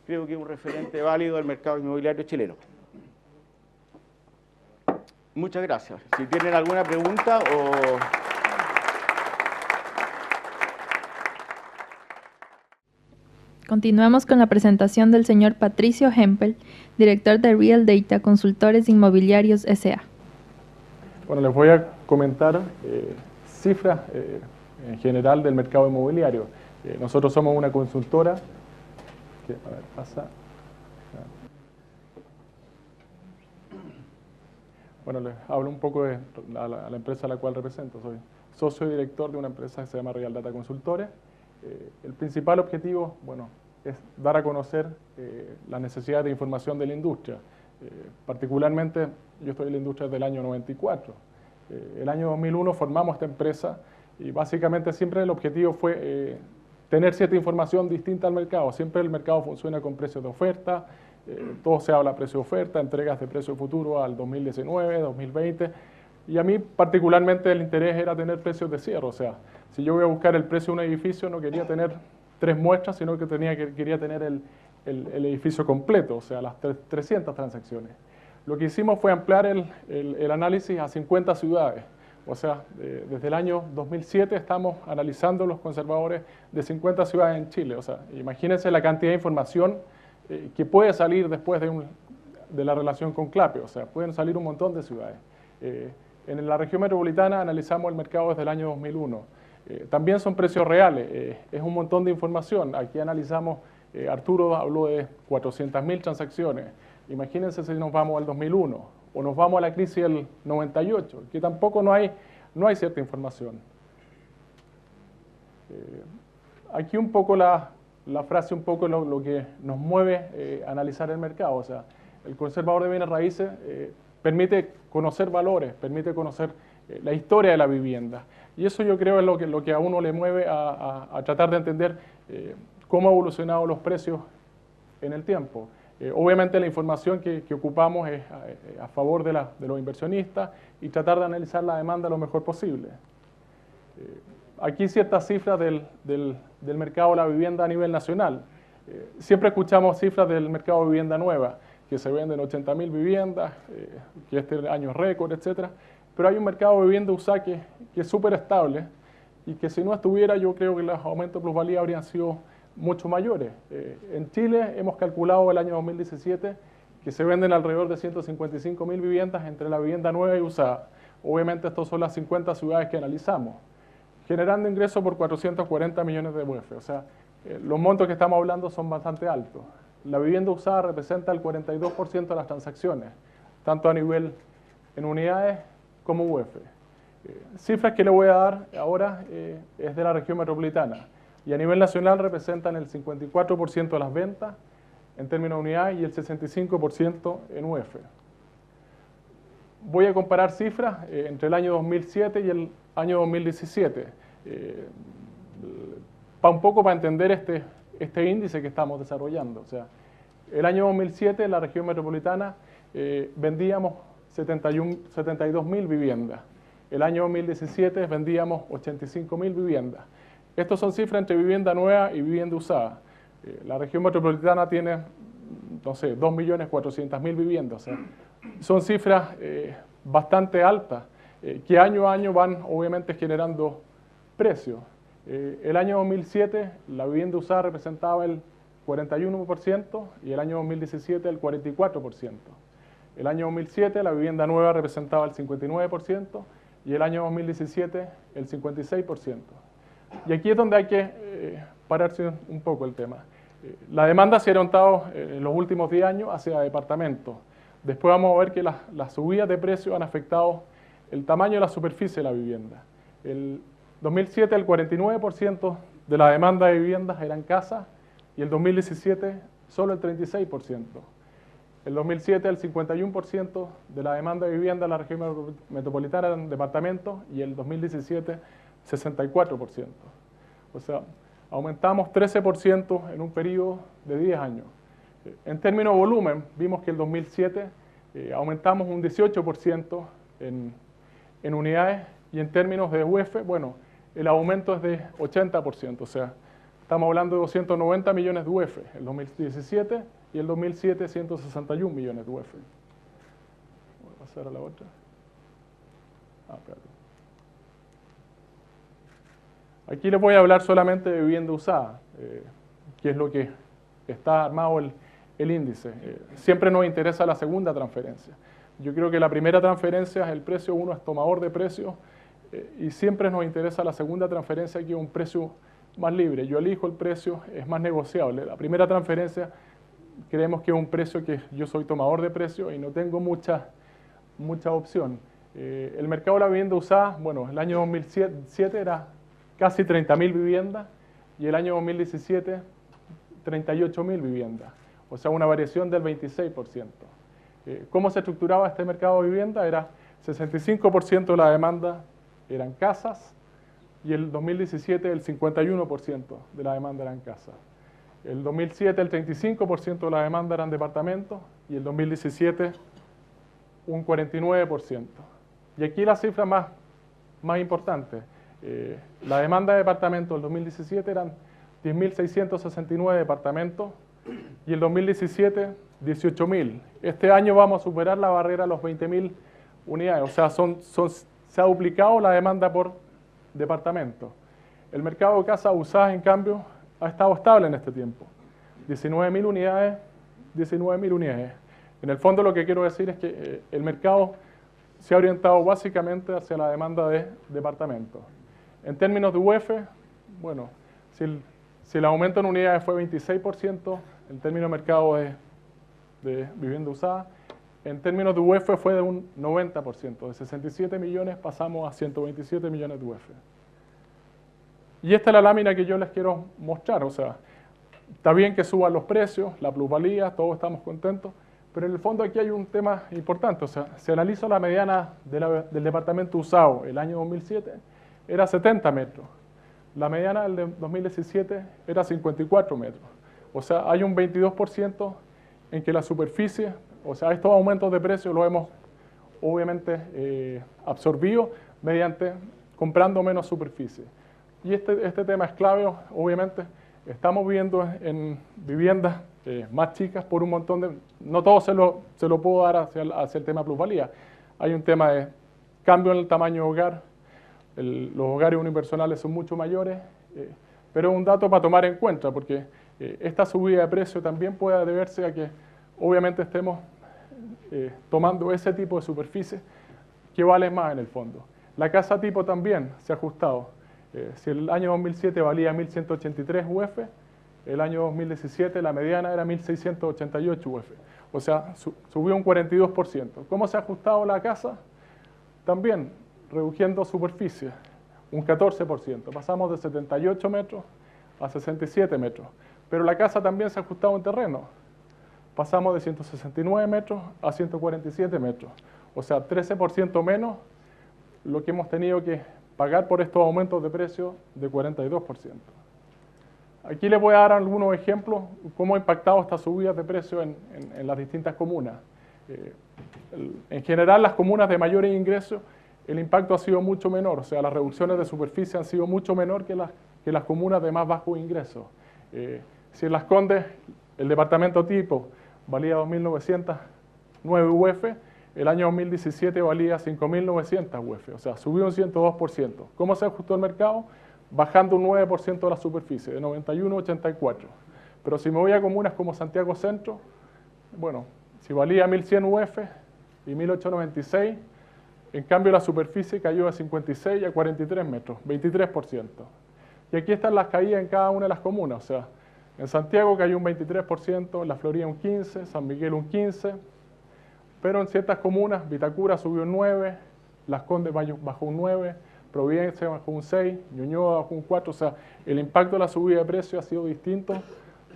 creo que es un referente válido del mercado inmobiliario chileno. Muchas gracias. Si tienen alguna pregunta o... Continuamos con la presentación del señor Patricio Hempel, director de Real Data Consultores Inmobiliarios S.A. Bueno, les voy a comentar cifras en general del mercado inmobiliario. Nosotros somos una consultora que, a ver, pasa. Bueno, les hablo un poco de la empresa a la cual represento. Soy socio y director de una empresa que se llama Real Data Consultores. El principal objetivo, bueno, es dar a conocer las necesidades de información de la industria. Particularmente, yo estoy en la industria desde el año 94. El año 2001 formamos esta empresa y básicamente siempre el objetivo fue tener cierta información distinta al mercado. Siempre el mercado funciona con precios de oferta, todo se habla de precio de oferta, entregas de precio futuro al 2019, 2020. Y a mí particularmente el interés era tener precios de cierre, o sea, si yo voy a buscar el precio de un edificio no quería tener 3 muestras, sino que quería tener el edificio completo, o sea, las 300 transacciones. Lo que hicimos fue ampliar el análisis a 50 ciudades, o sea, desde el año 2007 estamos analizando los conservadores de 50 ciudades en Chile, o sea, imagínense la cantidad de información que puede salir después de la relación con CLAPI, o sea, pueden salir un montón de ciudades. En la región metropolitana analizamos el mercado desde el año 2001. También son precios reales, es un montón de información. Aquí analizamos, Arturo habló de 400.000 transacciones. Imagínense si nos vamos al 2001 o nos vamos a la crisis del 98, que tampoco no hay cierta información. Aquí un poco la frase, un poco lo que nos mueve analizar el mercado. O sea, el conservador de bienes raíces permite conocer valores, permite conocer la historia de la vivienda. Y eso yo creo es lo que a uno le mueve a tratar de entender cómo han evolucionado los precios en el tiempo. Obviamente la información que ocupamos es a favor de los inversionistas y tratar de analizar la demanda lo mejor posible. Aquí ciertas cifras del mercado de la vivienda a nivel nacional. Siempre escuchamos cifras del mercado de vivienda nueva, que se venden 80.000 viviendas, que este año es récord, etc. Pero hay un mercado de vivienda usada que es súper estable, y que si no estuviera yo creo que los aumentos de plusvalía habrían sido mucho mayores. En Chile hemos calculado el año 2017 que se venden alrededor de 155.000 viviendas entre la vivienda nueva y usada. Obviamente estas son las 50 ciudades que analizamos, generando ingresos por 440 millones de UF. O sea, los montos que estamos hablando son bastante altos. La vivienda usada representa el 42% de las transacciones, tanto a nivel en unidades como UF. Cifras que le voy a dar ahora es de la región metropolitana y a nivel nacional representan el 54% de las ventas en términos de unidades y el 65% en UF. Voy a comparar cifras entre el año 2007 y el año 2017, un poco para entender este índice que estamos desarrollando. O sea, el año 2007 en la región metropolitana vendíamos 72.000 viviendas. El año 2017 vendíamos 85.000 viviendas. Estos son cifras entre vivienda nueva y vivienda usada. La región metropolitana tiene, no sé, 2.400.000 viviendas. O sea, son cifras bastante altas que año a año van obviamente generando precios. El año 2007 la vivienda usada representaba el 41% y el año 2017 el 44%. El año 2007 la vivienda nueva representaba el 59% y el año 2017 el 56%. Y aquí es donde hay que pararse un poco el tema. La demanda se ha orientado en los últimos 10 años hacia departamentos. Después vamos a ver que las subidas de precios han afectado el tamaño de la superficie de la vivienda. El 2007 el 49% de la demanda de viviendas eran casas y el 2017 solo el 36%. El 2007 el 51% de la demanda de vivienda en la región metropolitana eran departamentos y el 2017 64%. O sea, aumentamos 13% en un periodo de 10 años. En términos de volumen, vimos que el 2007 aumentamos un 18% en unidades y en términos de UF, bueno, el aumento es de 80%, o sea, estamos hablando de 290 millones de UF el 2017 y el 2007 161 millones de UF. Voy a pasar a la otra. Espérate. Aquí les voy a hablar solamente de vivienda usada, que es lo que está armado el índice. Siempre nos interesa la segunda transferencia. Yo creo que la primera transferencia es el precio, uno es tomador de precios, y siempre nos interesa la segunda transferencia, que es un precio más libre. Yo elijo el precio, es más negociable. La primera transferencia creemos que es un precio que yo soy tomador de precios y no tengo mucha opción. El mercado de la vivienda usada, bueno, el año 2007 era casi 30.000 viviendas y el año 2017 38.000 viviendas, o sea, una variación del 26%. ¿Cómo se estructuraba este mercado de vivienda? Era 65% de la demanda eran casas y el 2017 el 51% de la demanda eran casas. El 2007 el 35% de la demanda eran departamentos y el 2017 un 49%. Y aquí la cifra más importante. La demanda de departamentos del 2017 eran 10.669 departamentos y el 2017 18.000. Este año vamos a superar la barrera de los 20.000 unidades, o sea, se ha duplicado la demanda por departamento. El mercado de casas usadas, en cambio, ha estado estable en este tiempo. 19.000 unidades, 19.000 unidades. En el fondo lo que quiero decir es que el mercado se ha orientado básicamente hacia la demanda de departamentos. En términos de UF, bueno, si el aumento en unidades fue 26%, en términos de mercado de vivienda usada, en términos de UF fue de un 90%. De 67 millones pasamos a 127 millones de UF. Y esta es la lámina que yo les quiero mostrar. O sea, está bien que suban los precios, la plusvalía, todos estamos contentos, pero en el fondo aquí hay un tema importante. O sea, si analizo la mediana del departamento usado el año 2007, era 70 metros. La mediana del 2017 era 54 metros. O sea, hay un 22% en que la superficie, o sea, estos aumentos de precios los hemos obviamente absorbido mediante comprando menos superficie. Y este tema es clave, obviamente, estamos viviendo en viviendas más chicas por un montón de... No todo se lo puedo dar hacia el tema plusvalía. Hay un tema de cambio en el tamaño de hogar, los hogares unipersonales son mucho mayores, pero es un dato para tomar en cuenta, porque esta subida de precio también puede deberse a que obviamente estemos tomando ese tipo de superficie que vale más en el fondo. La casa tipo también se ha ajustado. Si el año 2007 valía 1.183 UF, el año 2017 la mediana era 1.688 UF. O sea, subió un 42%. ¿Cómo se ha ajustado la casa? También reduciendo superficie, un 14%. Pasamos de 78 metros a 67 metros. Pero la casa también se ha ajustado en terreno. Pasamos de 169 metros a 147 metros. O sea, 13% menos lo que hemos tenido que pagar por estos aumentos de precio de 42%. Aquí les voy a dar algunos ejemplos de cómo ha impactado esta subida de precio en las distintas comunas. En general, las comunas de mayores ingresos, el impacto ha sido mucho menor, o sea, las reducciones de superficie han sido mucho menor que las comunas de más bajos ingresos. Si en Las Condes el departamento tipo valía 2.909 UF, el año 2017 valía 5.900 UF, o sea, subió un 102%. ¿Cómo se ajustó el mercado? Bajando un 9% de la superficie, de 91 a 84. Pero si me voy a comunas como Santiago Centro, bueno, si valía 1.100 UF y 1.896, en cambio la superficie cayó de 56 a 43 metros, 23%. Y aquí están las caídas en cada una de las comunas, o sea, en Santiago cayó un 23%, en La Florida un 15%, San Miguel un 15%, pero en ciertas comunas, Vitacura subió un 9%, Las Condes bajó un 9%, Providencia bajó un 6%, Ñuñoa bajó un 4%, o sea, el impacto de la subida de precios ha sido distinto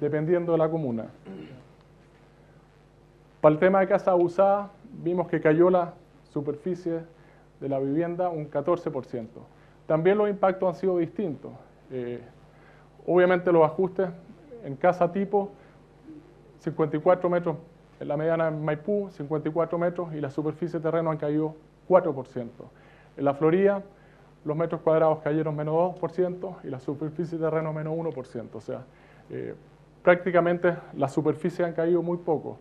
dependiendo de la comuna. Para el tema de casa usada, vimos que cayó la superficie de la vivienda un 14%. También los impactos han sido distintos. Obviamente los ajustes en casa tipo, 54 metros en la mediana en Maipú, 54 metros, y la superficie de terreno han caído 4%. En La Florida, los metros cuadrados cayeron menos 2% y la superficie de terreno menos 1%. O sea, prácticamente las superficies han caído muy poco.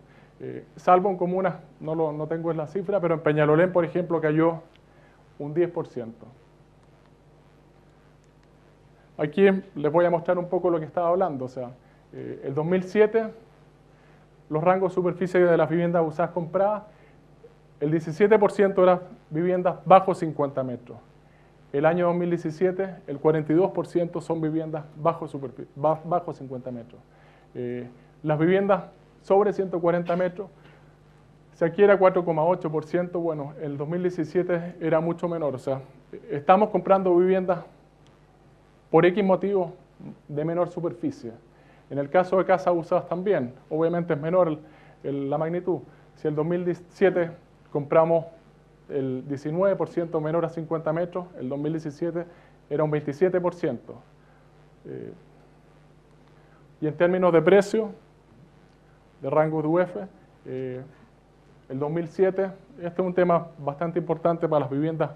Salvo en comunas, no tengo la cifra, pero en Peñalolén, por ejemplo, cayó un 10%. Aquí les voy a mostrar un poco lo que estaba hablando. O sea, el 2007, los rangos de superficie de las viviendas usadas compradas, el 17% eran viviendas bajo 50 metros. El año 2017, el 42% son viviendas bajo 50 metros. Las viviendas sobre 140 metros, si aquí era 4,8%, bueno, el 2017 era mucho menor. O sea, estamos comprando viviendas por X motivo de menor superficie. En el caso de casas usadas también, obviamente es menor la magnitud. Si el 2017 compramos el 19% menor a 50 metros, el 2017 era un 27%. Y en términos de precio, de rango de UF, el 2007, este es un tema bastante importante para las viviendas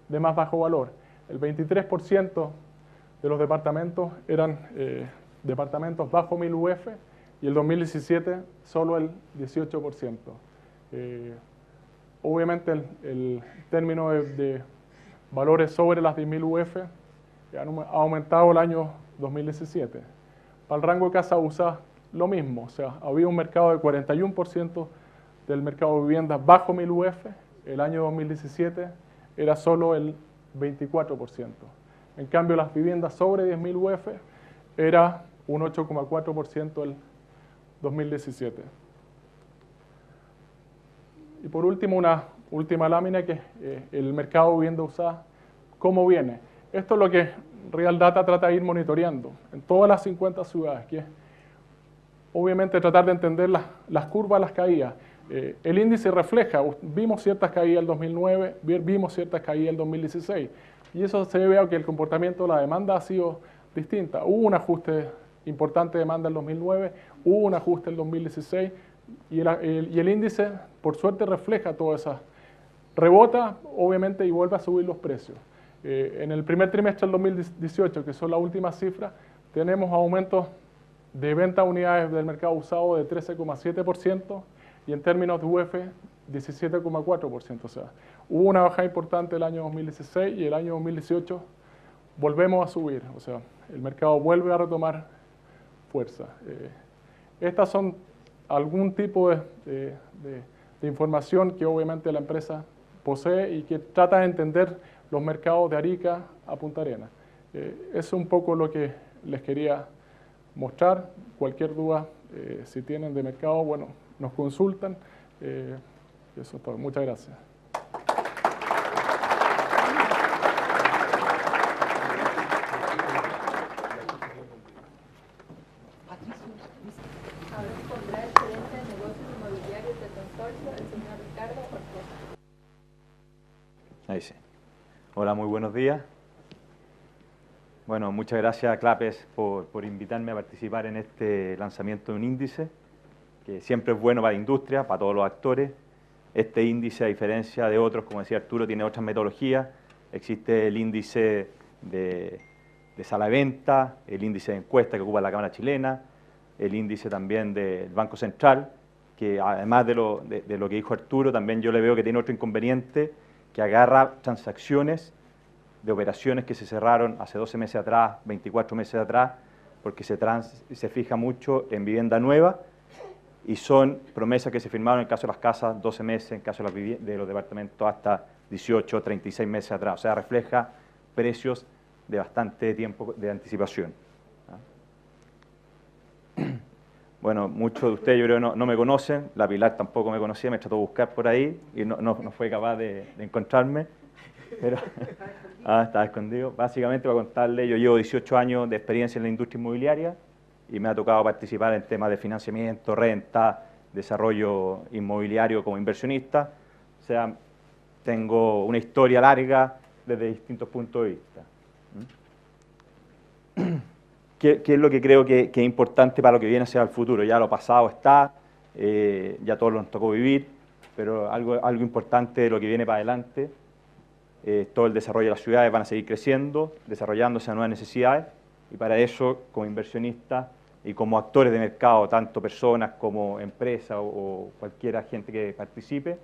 de más bajo valor. El 23% de los departamentos eran departamentos bajo 1.000 UF y el 2017 solo el 18%. Obviamente el término de valores sobre las 10.000 UF ha aumentado el año 2017. Para el rango de casa usada, lo mismo, o sea, había un mercado de 41% del mercado de viviendas bajo 1.000 UF, el año 2017 era solo el 24%. En cambio, las viviendas sobre 10.000 UF era un 8,4% el 2017. Y por último, una última lámina que es el mercado de vivienda usada, ¿cómo viene? Esto es lo que Real Data trata de ir monitoreando en todas las 50 ciudades, que es obviamente tratar de entender las curvas, las caídas. El índice refleja, vimos ciertas caídas el 2009, vimos ciertas caídas el 2016, y eso se debe a que el comportamiento de la demanda ha sido distinta. Hubo un ajuste importante de demanda en el 2009, hubo un ajuste en el 2016, y el índice, por suerte, refleja todas esas. Rebota, obviamente, y vuelve a subir los precios. En el primer trimestre del 2018, que son las últimas cifras, tenemos aumentos de venta de unidades del mercado usado de 13,7% y en términos de UF, 17,4%. O sea, Hubo una bajada importante el año 2016 y el año 2018 volvemos a subir, o sea, el mercado vuelve a retomar fuerza. Estas son algún tipo de información que obviamente la empresa posee y que trata de entender los mercados de Arica a Punta Arenas. Eso es un poco lo que les quería mostrar. Cualquier duda, si tienen de mercado, bueno, nos consultan. Eso es todo. Muchas gracias. Ahí sí. Hola, muy buenos días. Bueno, muchas gracias a Clapes por invitarme a participar en este lanzamiento de un índice, que siempre es bueno para la industria, para todos los actores. Este índice, a diferencia de otros, como decía Arturo, tiene otras metodologías. Existe el índice de sala de venta, el índice de encuesta que ocupa la Cámara Chilena, el índice también del Banco Central, que además de lo que dijo Arturo, también yo le veo que tiene otro inconveniente, que agarra transacciones de operaciones que se cerraron hace 12 meses atrás, 24 meses atrás, porque se fija mucho en vivienda nueva y son promesas que se firmaron en el caso de las casas 12 meses, en el caso de los departamentos hasta 18, 36 meses atrás. O sea, refleja precios de bastante tiempo de anticipación. Bueno, muchos de ustedes yo creo no me conocen, la Pilar tampoco me conocía, me trató de buscar por ahí y no fue capaz de encontrarme, pero estaba escondido. Básicamente, para contarle, yo llevo 18 años de experiencia en la industria inmobiliaria y me ha tocado participar en temas de financiamiento, renta, desarrollo inmobiliario como inversionista. O sea, tengo una historia larga desde distintos puntos de vista. ¿Qué es lo que creo que es importante para lo que viene hacia el futuro? Ya lo pasado está, ya todos nos tocó vivir, pero algo importante de lo que viene para adelante, todo el desarrollo de las ciudades van a seguir creciendo, desarrollándose a nuevas necesidades, y para eso, como inversionistas y como actores de mercado, tanto personas como empresas o cualquier agente que participe,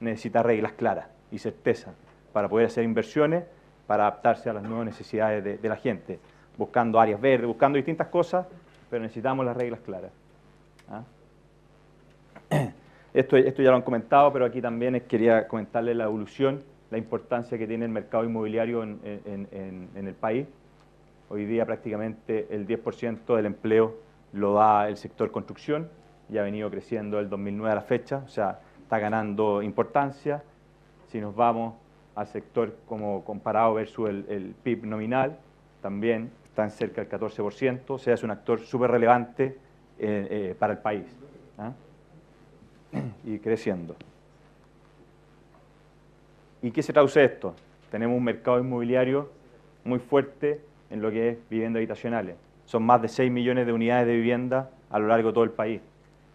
necesita reglas claras y certeza para poder hacer inversiones, para adaptarse a las nuevas necesidades de la gente, buscando áreas verdes, buscando distintas cosas, pero necesitamos las reglas claras. Esto ya lo han comentado, pero aquí también quería comentarles la evolución, la importancia que tiene el mercado inmobiliario en el país. Hoy día prácticamente el 10% del empleo lo da el sector construcción, y ha venido creciendo del 2009 a la fecha, o sea, está ganando importancia. Si nos vamos al sector como comparado versus el PIB nominal, también están cerca del 14%, o sea, es un actor súper relevante para el país, y creciendo. ¿Y qué se traduce esto? Tenemos un mercado inmobiliario muy fuerte en lo que es viviendas habitacionales. Son más de 6 millones de unidades de vivienda a lo largo de todo el país.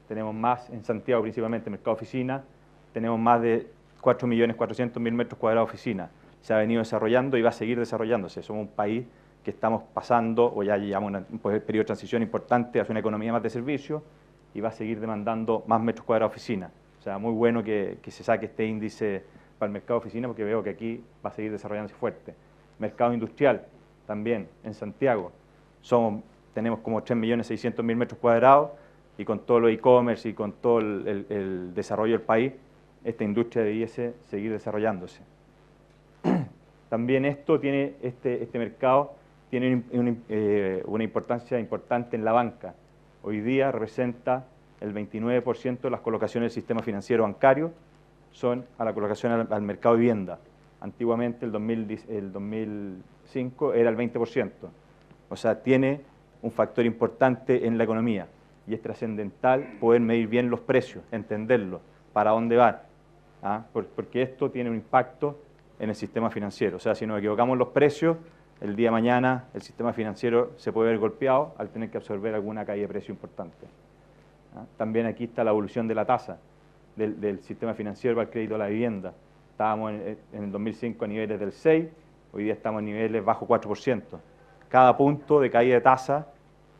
Tenemos más en Santiago, principalmente, mercado oficina. Tenemos más de 4.400.000 metros cuadrados de oficina. Se ha venido desarrollando y va a seguir desarrollándose. Somos un país que estamos pasando, o ya llevamos un periodo de transición importante hacia una economía más de servicio, y va a seguir demandando más metros cuadrados de oficina. O sea, muy bueno que se saque este índice para el mercado de oficina, porque veo que aquí va a seguir desarrollándose fuerte. Mercado industrial, también, en Santiago. Tenemos como 3.600.000 metros cuadrados, y con todo lo e-commerce y con todo el desarrollo del país, esta industria debiese seguir desarrollándose. También este mercado tiene una importancia importante en la banca. Hoy día representa el 29% de las colocaciones del sistema financiero bancario, son a la colocación al mercado de vivienda. Antiguamente, el 2005, era el 20%. O sea, tiene un factor importante en la economía, y es trascendental poder medir bien los precios, entenderlos, para dónde van, porque esto tiene un impacto en el sistema financiero. O sea, si nos equivocamos en los precios, el día de mañana el sistema financiero se puede ver golpeado al tener que absorber alguna caída de precio importante. También aquí está la evolución de la tasa del sistema financiero para el crédito a la vivienda. Estábamos en el 2005 a niveles del 6, hoy día estamos a niveles bajo 4%. Cada punto de caída de tasa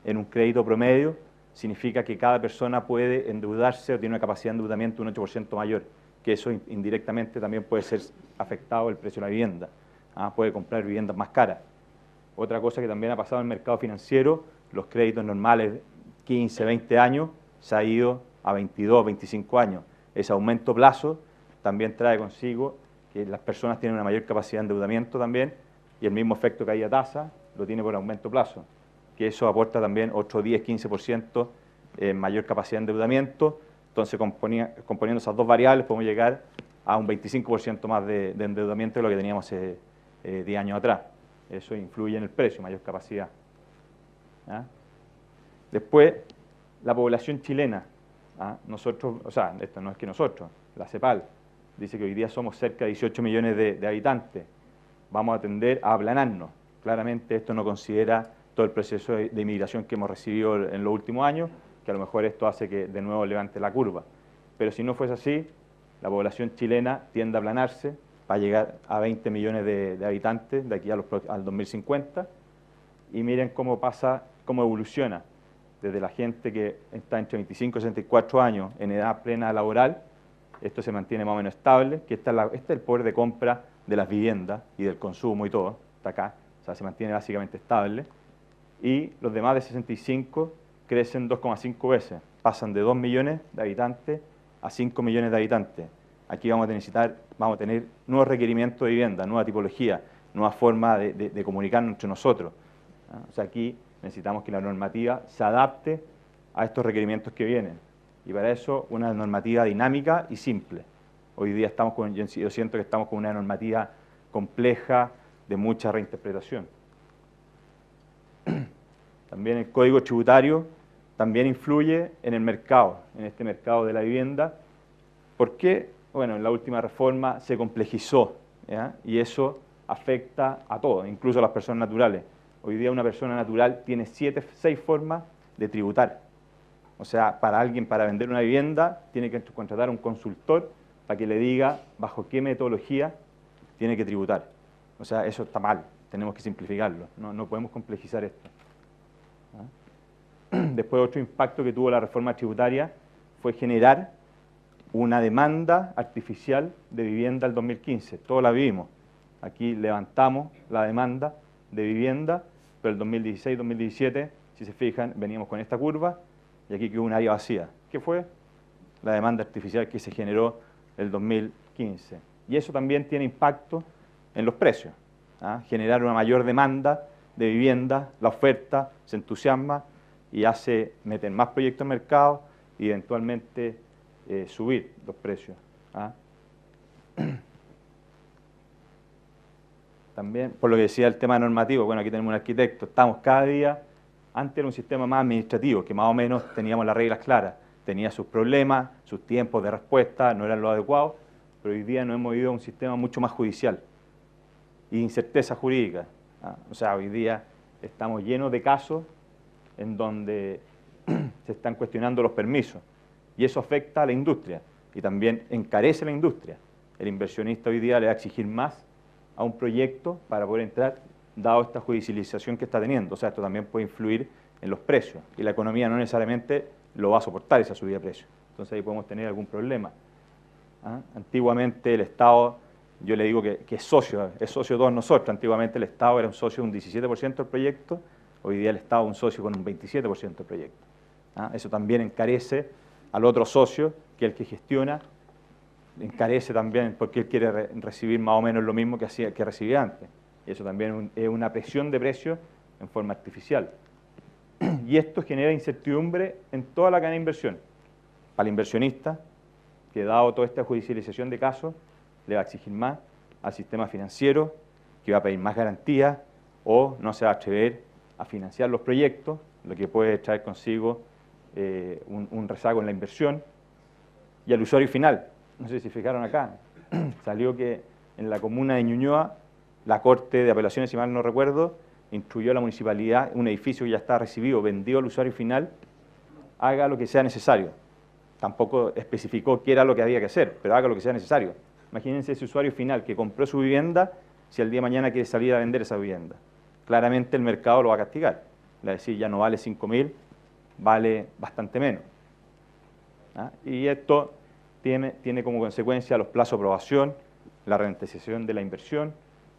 en un crédito promedio significa que cada persona puede endeudarse o tiene una capacidad de endeudamiento un 8% mayor, que eso indirectamente también puede ser afectado el precio de la vivienda. Puede comprar viviendas más caras. Otra cosa que también ha pasado en el mercado financiero, los créditos normales 15, 20 años, se ha ido a 22, 25 años. Ese aumento plazo también trae consigo que las personas tienen una mayor capacidad de endeudamiento también, y el mismo efecto que hay a tasa lo tiene por aumento plazo, que eso aporta también otro 10, 15% mayor capacidad de endeudamiento. Entonces, componiendo esas dos variables, podemos llegar a un 25% más de endeudamiento de lo que teníamos hace 10 años atrás. Eso influye en el precio, mayor capacidad. Después, la población chilena. Nosotros, o sea, esto no es que nosotros, la CEPAL dice que hoy día somos cerca de 18 millones de habitantes. Vamos a tender a aplanarnos. Claramente esto no considera todo el proceso de inmigración que hemos recibido en los últimos años, que a lo mejor esto hace que de nuevo levante la curva. Pero si no fuese así, la población chilena tiende a aplanarse para llegar a 20 millones de habitantes de aquí al 2050. Y miren cómo pasa, cómo evoluciona desde la gente que está entre 25 y 64 años en edad plena laboral. Esto se mantiene más o menos estable, que este es el poder de compra de las viviendas y del consumo y todo, está acá, o sea, se mantiene básicamente estable. Y los demás de 65 crecen 2,5 veces, pasan de 2 millones de habitantes a 5 millones de habitantes. Aquí vamos a tener nuevos requerimientos de vivienda, nueva tipología, nueva forma de comunicarnos entre nosotros. O sea, aquí necesitamos que la normativa se adapte a estos requerimientos que vienen. Y para eso, una normativa dinámica y simple. Hoy día yo siento que estamos con una normativa compleja, de mucha reinterpretación. También el Código Tributario también influye en el mercado, en este mercado de la vivienda. ¿Por qué? Bueno, en la última reforma se complejizó, ¿ya? Y eso afecta a todos, incluso a las personas naturales. Hoy día una persona natural tiene 6 formas de tributar. O sea, para vender una vivienda, tiene que contratar a un consultor para que le diga bajo qué metodología tiene que tributar. O sea, eso está mal, tenemos que simplificarlo, no podemos complejizar esto. Después, otro impacto que tuvo la reforma tributaria fue generar una demanda artificial de vivienda el 2015. Todos la vivimos. Aquí levantamos la demanda de vivienda, pero el 2016-2017, si se fijan, veníamos con esta curva y aquí quedó un área vacía. ¿Qué fue? La demanda artificial que se generó el 2015. Y eso también tiene impacto en los precios. Generar una mayor demanda de vivienda, la oferta se entusiasma y hace meter más proyectos en mercado y eventualmente subir los precios. También, por lo que decía el tema normativo, bueno, aquí tenemos un arquitecto, estamos cada día, antes era un sistema más administrativo, que más o menos teníamos las reglas claras, tenía sus problemas, sus tiempos de respuesta, no eran los adecuados, pero hoy día nos hemos ido a un sistema mucho más judicial y incerteza jurídica. O sea, hoy día estamos llenos de casos en donde se están cuestionando los permisos y eso afecta a la industria y también encarece la industria. El inversionista hoy día le va a exigir más a un proyecto para poder entrar, dado esta judicialización que está teniendo. O sea, esto también puede influir en los precios y la economía no necesariamente lo va a soportar esa subida de precios. Entonces ahí podemos tener algún problema. Antiguamente el Estado, yo le digo que es socio de todos nosotros. Antiguamente el Estado era un socio de un 17% del proyecto, hoy día el Estado es un socio con un 27% del proyecto. Eso también encarece al otro socio, que es el que gestiona, encarece también porque él quiere recibir más o menos lo mismo que recibía antes. Y eso también es una presión de precios en forma artificial. Y esto genera incertidumbre en toda la cadena de inversión. Para el inversionista, que dado toda esta judicialización de casos, le va a exigir más al sistema financiero, que va a pedir más garantías o no se va a atrever a financiar los proyectos, lo que puede traer consigo un rezago en la inversión. Y al usuario final, no sé si fijaron acá, salió que en la comuna de Ñuñoa, la Corte de Apelaciones, si mal no recuerdo, instruyó a la municipalidad, un edificio que ya está recibido, vendido al usuario final, haga lo que sea necesario. Tampoco especificó qué era lo que había que hacer, pero haga lo que sea necesario. Imagínense ese usuario final que compró su vivienda, si el día de mañana quiere salir a vender esa vivienda. Claramente el mercado lo va a castigar. Le va a decir, ya no vale 5.000, vale bastante menos. Y esto tiene como consecuencia los plazos de aprobación, la rentabilización de la inversión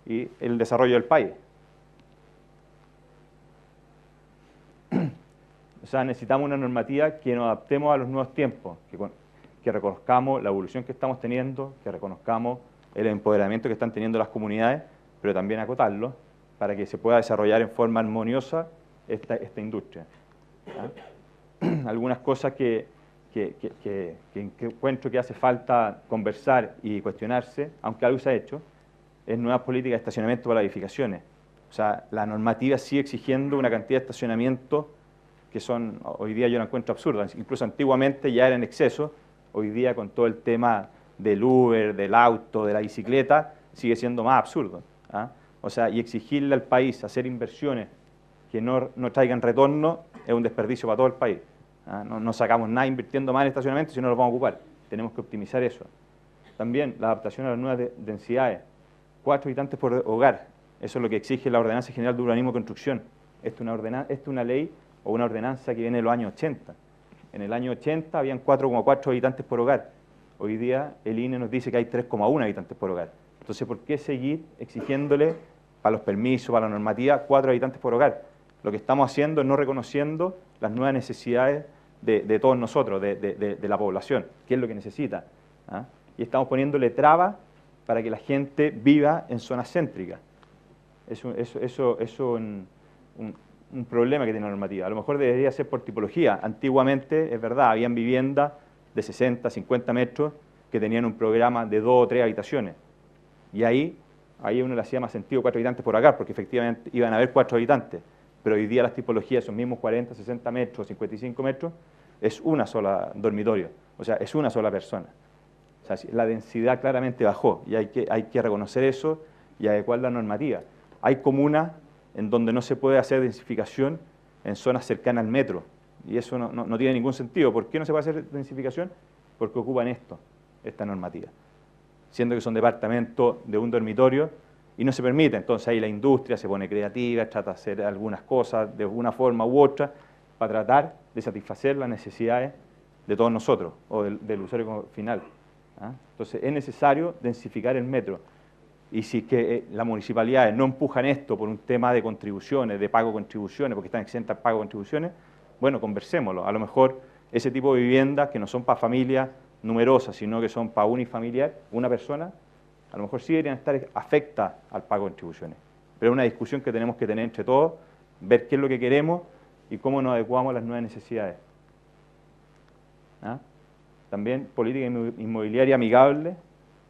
y el desarrollo del país. O sea, necesitamos una normativa que nos adaptemos a los nuevos tiempos, que reconozcamos la evolución que estamos teniendo, que reconozcamos el empoderamiento que están teniendo las comunidades, pero también acotarlo para que se pueda desarrollar en forma armoniosa esta industria. Algunas cosas que encuentro que hace falta conversar y cuestionarse, aunque algo se ha hecho, es nuevas políticas de estacionamiento para las edificaciones. O sea, la normativa sigue exigiendo una cantidad de estacionamiento que son, hoy día yo la encuentro absurda, incluso antiguamente ya era en exceso, hoy día con todo el tema del Uber, del auto, de la bicicleta, sigue siendo más absurdo. O sea, y exigirle al país hacer inversiones que no traigan retorno es un desperdicio para todo el país. No sacamos nada invirtiendo más en estacionamiento si no lo vamos a ocupar. Tenemos que optimizar eso. También la adaptación a las nuevas densidades. 4 habitantes por hogar. Eso es lo que exige la Ordenanza General de Urbanismo y Construcción. Esto es una ley o una ordenanza que viene de los años 80. En el año 80 habían 4,4 habitantes por hogar. Hoy día el INE nos dice que hay 3,1 habitantes por hogar. Entonces, ¿por qué seguir exigiéndole para los permisos, para la normativa, 4 habitantes por hogar? Lo que estamos haciendo es no reconociendo las nuevas necesidades de todos nosotros, de la población, qué es lo que necesita. Y estamos poniéndole trabas para que la gente viva en zonas céntricas. Eso es un problema que tiene la normativa. A lo mejor debería ser por tipología. Antiguamente, es verdad, habían viviendas de 60, 50 metros que tenían un programa de 2 o 3 habitaciones. Y ahí uno le hacía más sentido 4 habitantes por hogar, porque efectivamente iban a haber 4 habitantes. Pero hoy día las tipologías, esos mismos 40, 60 metros, 55 metros, es una sola dormitorio, o sea, es una sola persona. O sea, la densidad claramente bajó y hay que reconocer eso y adecuar la normativa. Hay comunas en donde no se puede hacer densificación en zonas cercanas al metro y eso no tiene ningún sentido. ¿Por qué no se puede hacer densificación? Porque ocupan esta normativa, siendo que son departamentos de un dormitorio y no se permite. Entonces ahí la industria se pone creativa, trata de hacer algunas cosas de una forma u otra para tratar de satisfacer las necesidades de todos nosotros o del usuario final. Entonces es necesario densificar el metro. Y si que las municipalidades no empujan esto por un tema de contribuciones, de pago de contribuciones, porque están exentas de pago de contribuciones, bueno, conversémoslo. A lo mejor ese tipo de viviendas que no son para familias numerosas, sino que son para unifamiliar, una persona, a lo mejor sí deberían estar afectas al pago de contribuciones. Pero es una discusión que tenemos que tener entre todos, ver qué es lo que queremos y cómo nos adecuamos a las nuevas necesidades. También política inmobiliaria amigable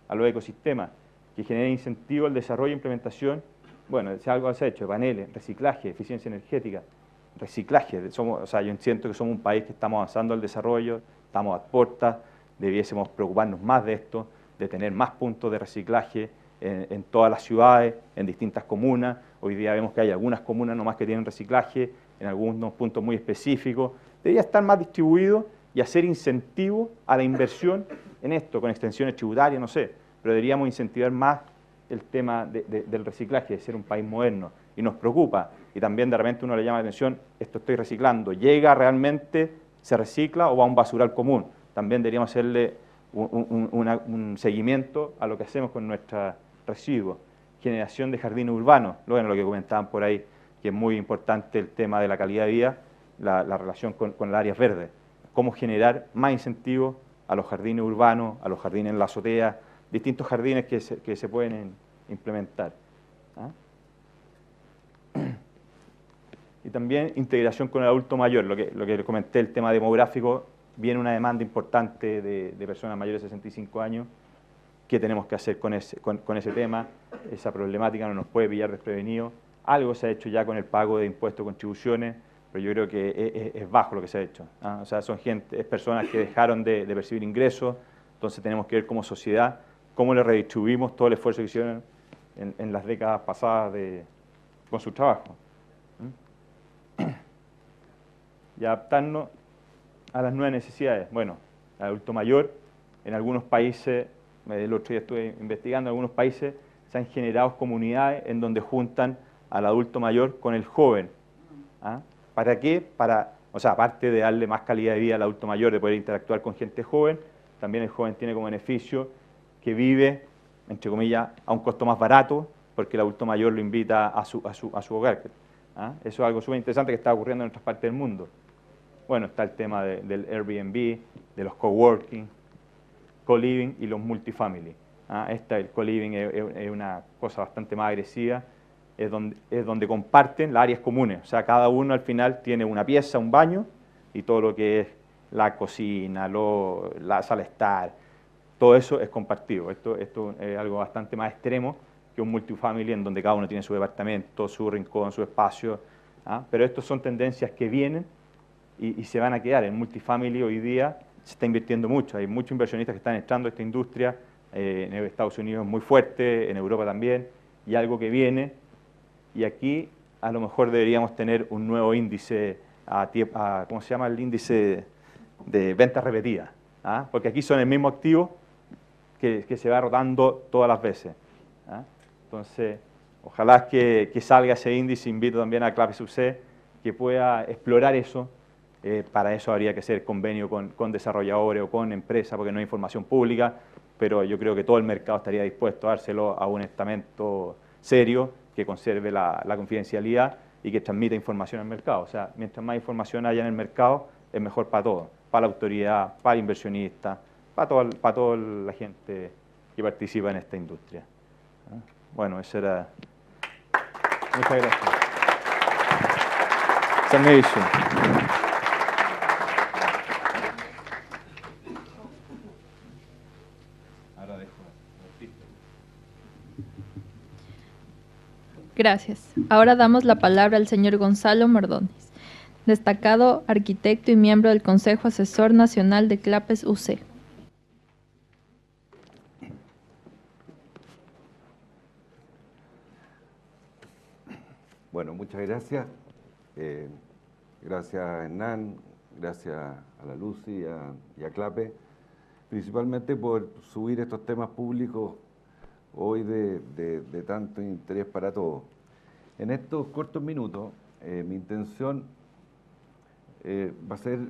a los ecosistemas, que genere incentivo al desarrollo e implementación, bueno, si algo se ha hecho, paneles, reciclaje, eficiencia energética, reciclaje. O sea, yo siento que somos un país que estamos avanzando al desarrollo, estamos a puertas, debiésemos preocuparnos más de esto, de tener más puntos de reciclaje en todas las ciudades, en distintas comunas. Hoy día vemos que hay algunas comunas nomás que tienen reciclaje, en algunos puntos muy específicos. Debería estar más distribuido y hacer incentivo a la inversión en esto, con extensiones tributarias, no sé, pero deberíamos incentivar más el tema del reciclaje, de ser un país moderno, y nos preocupa, y también de repente uno le llama la atención, esto estoy reciclando, ¿llega realmente, se recicla o va a un basural común? También deberíamos hacerle un seguimiento a lo que hacemos con nuestros residuos. Generación de jardines urbanos, bueno, lo que comentaban por ahí, que es muy importante el tema de la calidad de vida, la relación con las áreas verdes. Cómo generar más incentivos a los jardines urbanos, a los jardines en la azotea, distintos jardines que se pueden implementar. Y también integración con el adulto mayor, lo que les comenté, el tema demográfico, viene una demanda importante de personas mayores de 65 años. ¿Qué tenemos que hacer con ese tema? Esa problemática no nos puede pillar desprevenidos. Algo se ha hecho ya con el pago de impuestos y contribuciones, pero yo creo que es bajo lo que se ha hecho. O sea, es personas que dejaron de percibir ingresos, entonces tenemos que ver como sociedad cómo le redistribuimos todo el esfuerzo que hicieron en las décadas pasadas con su trabajo. Y adaptarnos a las nuevas necesidades. Bueno, el adulto mayor, en algunos países, el otro día estuve investigando, en algunos países se han generado comunidades en donde juntan al adulto mayor con el joven. ¿Para qué? O sea, aparte de darle más calidad de vida al adulto mayor, de poder interactuar con gente joven, también el joven tiene como beneficio que vive, entre comillas, a un costo más barato, porque el adulto mayor lo invita a su hogar. ¿Ah? Eso es algo súper interesante que está ocurriendo en otras partes del mundo. Bueno, está el tema del Airbnb, de los coworking, co-living y los multifamily. ¿Ah? El co-living es una cosa bastante más agresiva, es donde comparten las áreas comunes. O sea, cada uno al final tiene una pieza, un baño, y todo lo que es la cocina, la sala de estar, todo eso es compartido. Esto es algo bastante más extremo que un multifamily en donde cada uno tiene su departamento, su rincón, su espacio. ¿Ah? Pero estas son tendencias que vienen y se van a quedar. En multifamily hoy día se está invirtiendo mucho. Hay muchos inversionistas que están entrando a esta industria. En Estados Unidos muy fuerte, en Europa también, y algo que viene. Y aquí a lo mejor deberíamos tener un nuevo índice, ¿cómo se llama? El índice de ventas repetidas. ¿Ah? Porque aquí son el mismo activo que se va rotando todas las veces. ¿Ah? Entonces, ojalá que salga ese índice. Invito también a CLAPES UC que pueda explorar eso. Para eso habría que hacer convenio con desarrolladores o con empresas, porque no hay información pública, pero yo creo que todo el mercado estaría dispuesto a dárselo a un estamento serio que conserve la confidencialidad y que transmita información al mercado. O sea, mientras más información haya en el mercado, es mejor para todos, para la autoridad, para el inversionista, para toda la gente que participa en esta industria. ¿Ah? Bueno, eso era. Muchas gracias. Esa es mi visión. Gracias. Ahora damos la palabra al señor Gonzalo Mordones, destacado arquitecto y miembro del Consejo Asesor Nacional de CLAPES UC. Bueno, muchas gracias. Gracias a Hernán, gracias a la Lucy y a CLAPES, principalmente por subir estos temas públicos hoy de tanto interés para todos. En estos cortos minutos, mi intención va a ser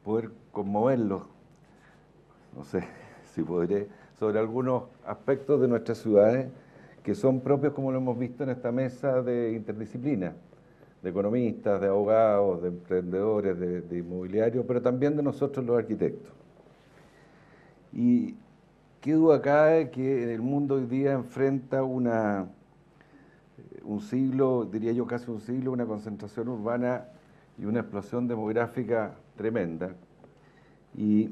poder conmoverlos, no sé si podré, sobre algunos aspectos de nuestras ciudades que son propios, como lo hemos visto en esta mesa de interdisciplina, de economistas, de abogados, de emprendedores, de inmobiliarios, pero también de nosotros los arquitectos. Y qué duda cabe que el mundo hoy día enfrenta un siglo, diría yo casi un siglo, una concentración urbana y una explosión demográfica tremenda. Y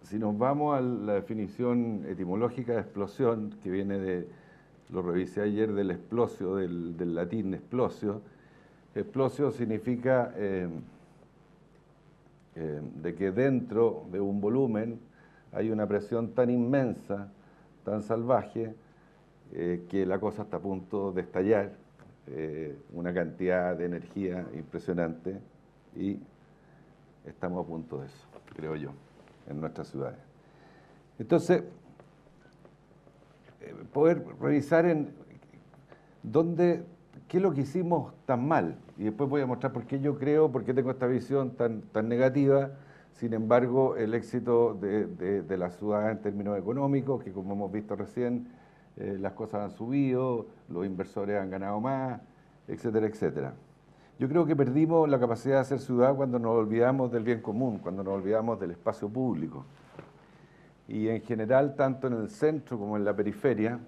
si nos vamos a la definición etimológica de explosión, que viene de, lo revisé ayer, del explosio, del latín explosio. Explosio significa de que dentro de un volumen hay una presión tan inmensa, tan salvaje, que la cosa está a punto de estallar, una cantidad de energía impresionante, y estamos a punto de eso, creo yo, en nuestras ciudades. Entonces, poder revisar en qué es lo que hicimos tan mal, y después voy a mostrar por qué yo creo, por qué tengo esta visión tan negativa. Sin embargo, el éxito de la ciudad en términos económicos, que como hemos visto recién, las cosas han subido, los inversores han ganado más, etcétera, etcétera. Yo creo que perdimos la capacidad de hacer ciudad cuando nos olvidamos del bien común, cuando nos olvidamos del espacio público. Y en general, tanto en el centro como en la periferia,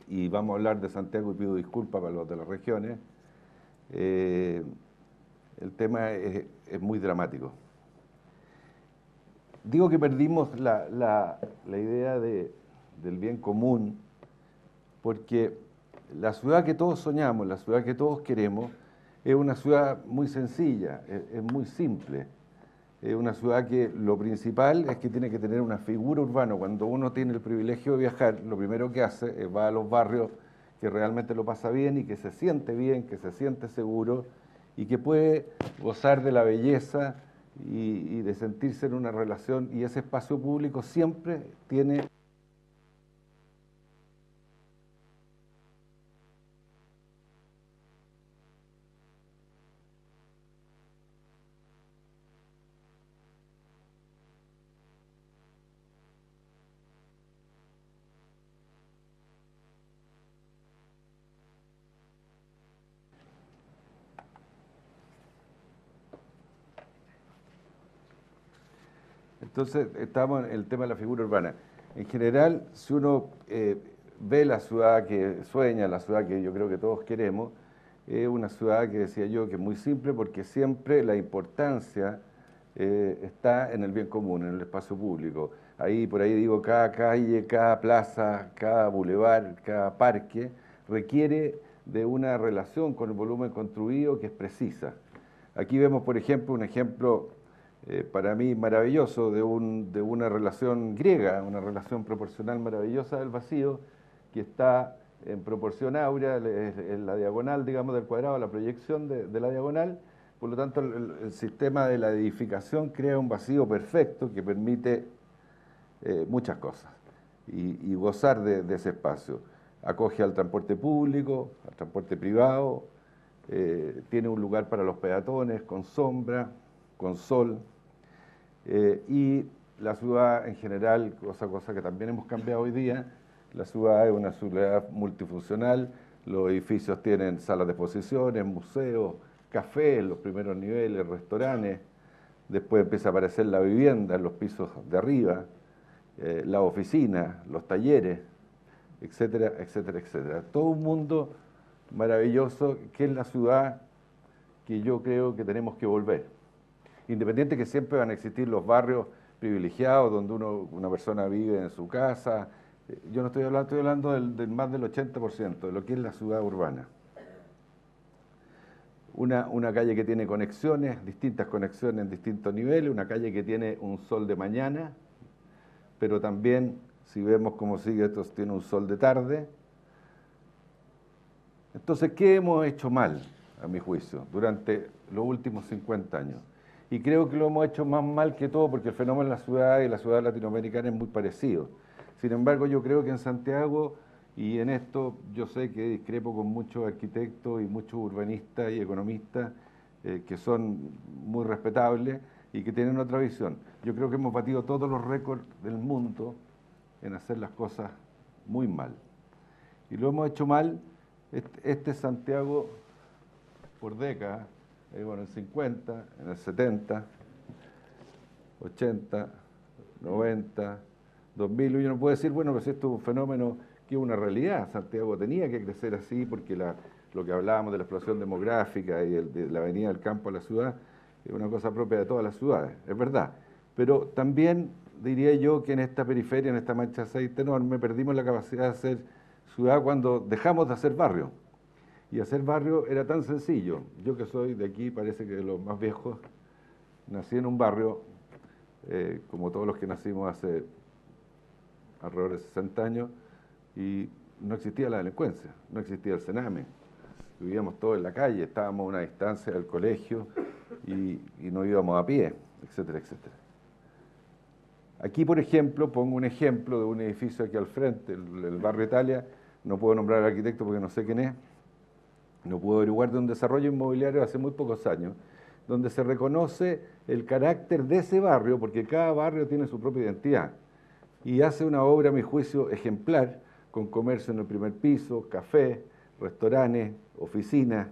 y vamos a hablar de Santiago y pido disculpas para los de las regiones, el tema es muy dramático. Digo que perdimos la idea del bien común, porque la ciudad que todos soñamos, la ciudad que todos queremos, es una ciudad muy sencilla, es muy simple. Es una ciudad que lo principal es que tiene que tener una figura urbana. Cuando uno tiene el privilegio de viajar, lo primero que hace es va a los barrios que realmente lo pasa bien y que se siente bien, que se siente seguro y que puede gozar de la belleza y de sentirse en una relación, y ese espacio público siempre tiene Entonces, estamos en el tema de la figura urbana. En general, si uno ve la ciudad que sueña, la ciudad que yo creo que todos queremos, es una ciudad que decía yo que es muy simple porque siempre la importancia está en el bien común, en el espacio público. Ahí, por ahí digo, cada calle, cada plaza, cada bulevar, cada parque requiere de una relación con el volumen construido que es precisa. Aquí vemos, por ejemplo, un ejemplo para mí maravilloso de una relación griega, una relación proporcional maravillosa del vacío, que está en proporción áurea, en la diagonal, digamos, del cuadrado, la proyección de la diagonal. Por lo tanto, el sistema de la edificación crea un vacío perfecto que permite muchas cosas y gozar de ese espacio. Acoge al transporte público, al transporte privado, tiene un lugar para los peatones, con sombra, con sol, y la ciudad en general, cosa que también hemos cambiado hoy día, la ciudad es una ciudad multifuncional, los edificios tienen salas de exposiciones, museos, cafés, los primeros niveles, restaurantes, después empieza a aparecer la vivienda en los pisos de arriba, las oficinas, los talleres, etcétera, etcétera, etcétera. Todo un mundo maravilloso que es la ciudad que yo creo que tenemos que volver. Independiente que siempre van a existir los barrios privilegiados donde una persona vive en su casa. Yo no estoy hablando del más del 80% de lo que es la ciudad urbana. Una calle que tiene conexiones, distintas conexiones en distintos niveles, una calle que tiene un sol de mañana, pero también, si vemos cómo sigue esto, tiene un sol de tarde. Entonces, ¿qué hemos hecho mal, a mi juicio, durante los últimos 50 años? Y creo que lo hemos hecho más mal que todo porque el fenómeno de la ciudad y la ciudad latinoamericana es muy parecido. Sin embargo, yo creo que en Santiago, y en esto yo sé que discrepo con muchos arquitectos y muchos urbanistas y economistas que son muy respetables y que tienen otra visión. Yo creo que hemos batido todos los récords del mundo en hacer las cosas muy mal. Y lo hemos hecho mal, este Santiago, por décadas, en el 50, en el 70, 80, 90, 2000, y uno puede decir, bueno, pues esto es un fenómeno que es una realidad. Santiago tenía que crecer así porque lo que hablábamos de la explosión demográfica y de la venida del campo a la ciudad es una cosa propia de todas las ciudades, es verdad. Pero también diría yo que en esta periferia, en esta mancha de aceite enorme, perdimos la capacidad de hacer ciudad cuando dejamos de hacer barrio. Y hacer barrio era tan sencillo. Yo que soy de aquí, parece que de los más viejos, nací en un barrio, como todos los que nacimos hace alrededor de 60 años, y no existía la delincuencia, no existía el cename. Vivíamos todos en la calle, estábamos a una distancia del colegio y no íbamos a pie, etcétera, etcétera. Aquí, por ejemplo, pongo un ejemplo de un edificio aquí al frente, el barrio Italia. No puedo nombrar al arquitecto porque no sé quién es. No puedo averiguar de un desarrollo inmobiliario hace muy pocos años, donde se reconoce el carácter de ese barrio, porque cada barrio tiene su propia identidad. Y hace una obra, a mi juicio, ejemplar, con comercio en el primer piso, café, restaurantes, oficinas,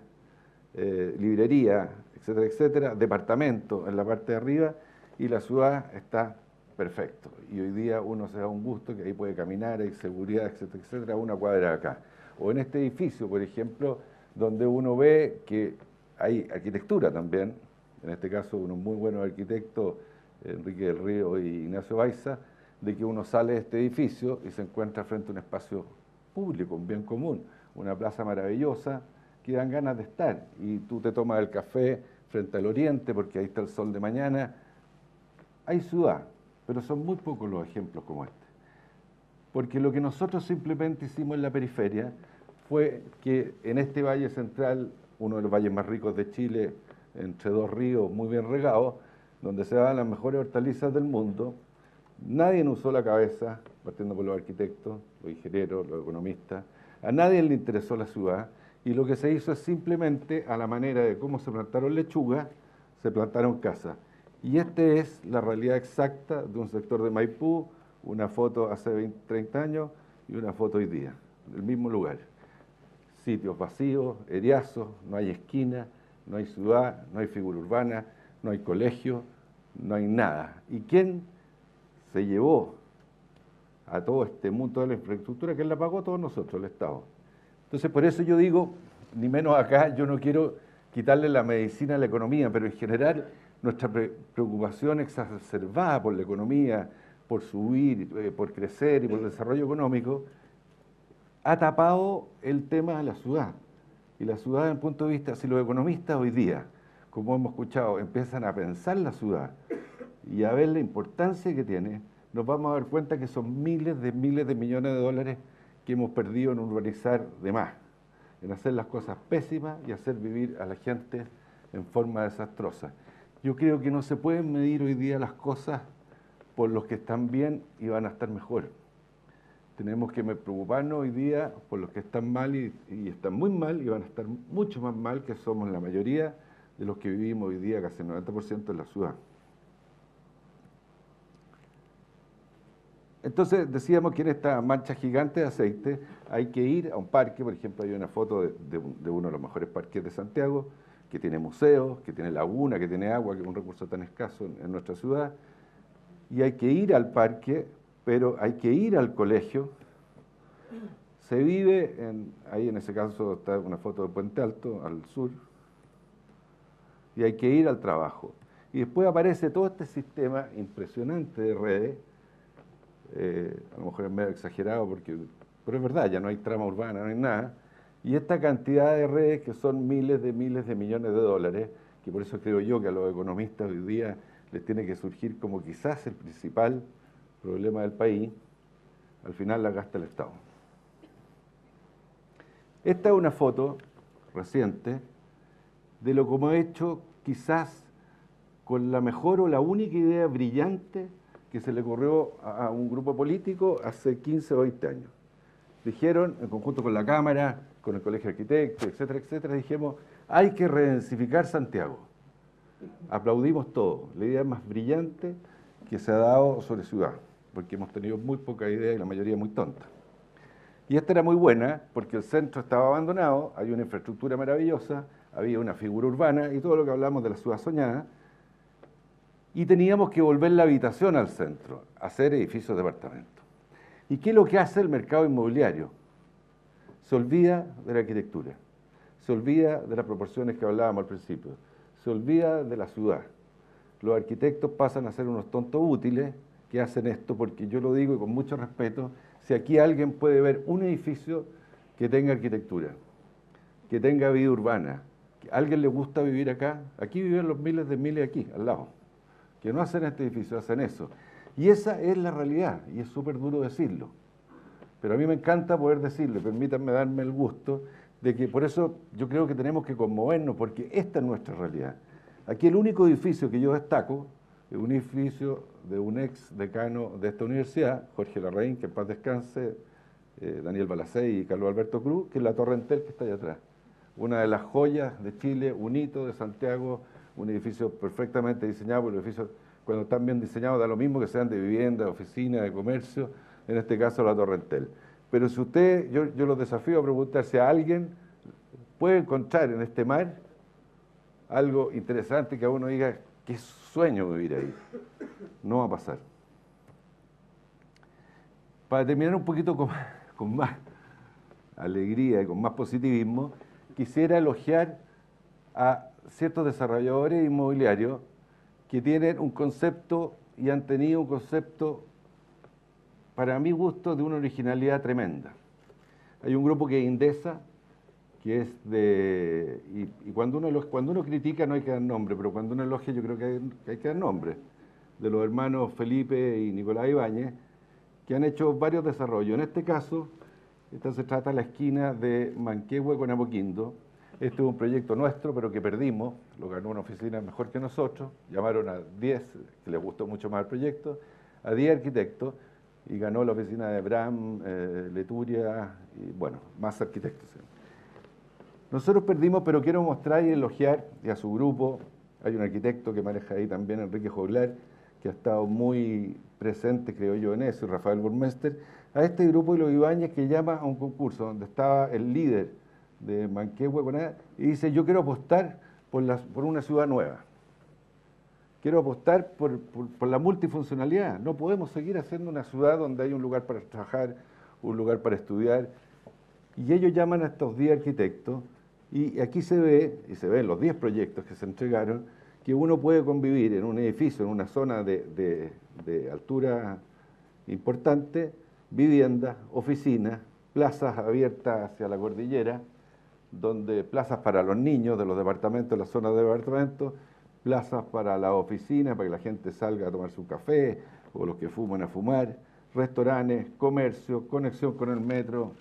librería, etcétera, etcétera, departamento en la parte de arriba, y la ciudad está perfecto. Y hoy día uno se da un gusto que ahí puede caminar, hay seguridad, etcétera, etcétera, una cuadra de acá. O en este edificio, por ejemplo, donde uno ve que hay arquitectura también, en este caso unos muy buenos arquitectos, Enrique del Río y Ignacio Baiza, de que uno sale de este edificio y se encuentra frente a un espacio público, un bien común, una plaza maravillosa, que dan ganas de estar. Y tú te tomas el café frente al oriente, porque ahí está el sol de mañana. Hay ciudad, pero son muy pocos los ejemplos como este. Porque lo que nosotros simplemente hicimos en la periferia fue que en este valle central, uno de los valles más ricos de Chile, entre dos ríos muy bien regados, donde se dan las mejores hortalizas del mundo, nadie usó la cabeza, partiendo por los arquitectos, los ingenieros, los economistas, a nadie le interesó la ciudad, y lo que se hizo es simplemente, a la manera de cómo se plantaron lechugas, se plantaron casas. Y esta es la realidad exacta de un sector de Maipú, una foto hace 20, 30 años y una foto hoy día, del mismo lugar. Sitios vacíos, eriazos, no hay esquina, no hay ciudad, no hay figura urbana, no hay colegio, no hay nada. ¿Y quién se llevó a todo este mundo de la infraestructura, que la pagó todos nosotros, el Estado. Entonces, por eso yo digo, ni menos acá, yo no quiero quitarle la medicina a la economía, pero en general nuestra preocupación exacerbada por la economía, por subir, por crecer y por el desarrollo económico, ha tapado el tema de la ciudad. Y la ciudad, desde el punto de vista, si los economistas hoy día, como hemos escuchado, empiezan a pensar la ciudad y a ver la importancia que tiene, nos vamos a dar cuenta que son miles de millones de dólares que hemos perdido en urbanizar de más, en hacer las cosas pésimas y hacer vivir a la gente en forma desastrosa. Yo creo que no se pueden medir hoy día las cosas por los que están bien y van a estar mejor. Tenemos que preocuparnos hoy día por los que están mal y están muy mal y van a estar mucho más mal, que somos la mayoría de los que vivimos hoy día, casi el 90% en la ciudad. Entonces decíamos que en esta mancha gigante de aceite hay que ir a un parque. Por ejemplo, hay una foto de uno de los mejores parques de Santiago, que tiene museos, que tiene laguna, que tiene agua, que es un recurso tan escaso en nuestra ciudad. Y hay que ir al parque, pero hay que ir al colegio. Se vive, ahí en ese caso está una foto de Puente Alto, al sur, y hay que ir al trabajo. Y después aparece todo este sistema impresionante de redes. A lo mejor es medio exagerado, pero es verdad, ya no hay trama urbana, no hay nada, y esta cantidad de redes que son miles de millones de dólares, que por eso creo yo que a los economistas hoy día les tiene que surgir como quizás el principal problema del país, al final la gasta el Estado. Esta es una foto reciente de lo que hemos hecho quizás con la mejor o la única idea brillante que se le ocurrió a un grupo político hace 15 o 20 años. Dijeron, en conjunto con la Cámara, con el Colegio de Arquitectos, etcétera, etcétera, dijimos, hay que redensificar Santiago. Aplaudimos todo. La idea más brillante que se ha dado sobre ciudad, porque hemos tenido muy poca idea y la mayoría muy tonta. Y esta era muy buena, porque el centro estaba abandonado, había una infraestructura maravillosa, había una figura urbana y todo lo que hablamos de la ciudad soñada, y teníamos que volver la habitación al centro, hacer edificios de departamentos. ¿Y qué es lo que hace el mercado inmobiliario? Se olvida de la arquitectura, se olvida de las proporciones que hablábamos al principio, se olvida de la ciudad. Los arquitectos pasan a ser unos tontos útiles que hacen esto, porque yo lo digo y con mucho respeto, si aquí alguien puede ver un edificio que tenga arquitectura, que tenga vida urbana, que a alguien le gusta vivir acá, aquí viven los miles de miles aquí, al lado, que no hacen este edificio, hacen eso. Y esa es la realidad, y es súper duro decirlo. Pero a mí me encanta poder decirlo, permítanme darme el gusto de que por eso yo creo que tenemos que conmovernos, porque esta es nuestra realidad. Aquí el único edificio que yo destaco es un edificio de un ex decano de esta universidad, Jorge Larraín, que en paz descanse, Daniel Balacey y Carlos Alberto Cruz, que es la Torre Entel que está allá atrás. Una de las joyas de Chile, un hito de Santiago, un edificio perfectamente diseñado, porque los edificios cuando están bien diseñados da lo mismo que sean de vivienda, de oficina, de comercio, en este caso la Torre Entel. Pero si usted, yo los desafío a preguntar si a alguien puede encontrar en este mar algo interesante que a uno diga, qué sueño vivir ahí. No va a pasar. Para terminar un poquito con más alegría y con más positivismo, quisiera elogiar a ciertos desarrolladores inmobiliarios que tienen un concepto y han tenido un concepto, para mi gusto, de una originalidad tremenda. Hay un grupo que es Indesa, que es de... Y cuando uno critica no hay que dar nombre, pero cuando uno elogia yo creo que hay que dar nombre, de los hermanos Felipe y Nicolás Ibáñez, que han hecho varios desarrollos. En este caso, esta se trata de la esquina de Manquehue con Apoquindo. Este es un proyecto nuestro, pero que perdimos, lo ganó una oficina mejor que nosotros, llamaron a 10, que les gustó mucho más el proyecto, a 10 arquitectos, y ganó la oficina de Bram, Leturia, y bueno, más arquitectos. Nosotros perdimos, pero quiero mostrar y elogiar, y a su grupo, hay un arquitecto que maneja ahí también, Enrique Joglar, que ha estado muy presente, creo yo, en eso, y Rafael Burmester, a este grupo de los Ibáñez que llama a un concurso donde estaba el líder de Manquehue con él, y dice, yo quiero apostar por una ciudad nueva. quiero apostar por la multifuncionalidad. No podemos seguir haciendo una ciudad donde hay un lugar para trabajar, un lugar para estudiar. Y ellos llaman a estos 10 arquitectos, y aquí se ve, y se ven los 10 proyectos que se entregaron, que uno puede convivir en un edificio, en una zona de altura importante, viviendas, oficinas, plazas abiertas hacia la cordillera, donde plazas para los niños de los departamentos, las zonas de departamentos, plazas para la oficina, para que la gente salga a tomarse un café, o los que fuman a fumar, restaurantes, comercio, conexión con el metro,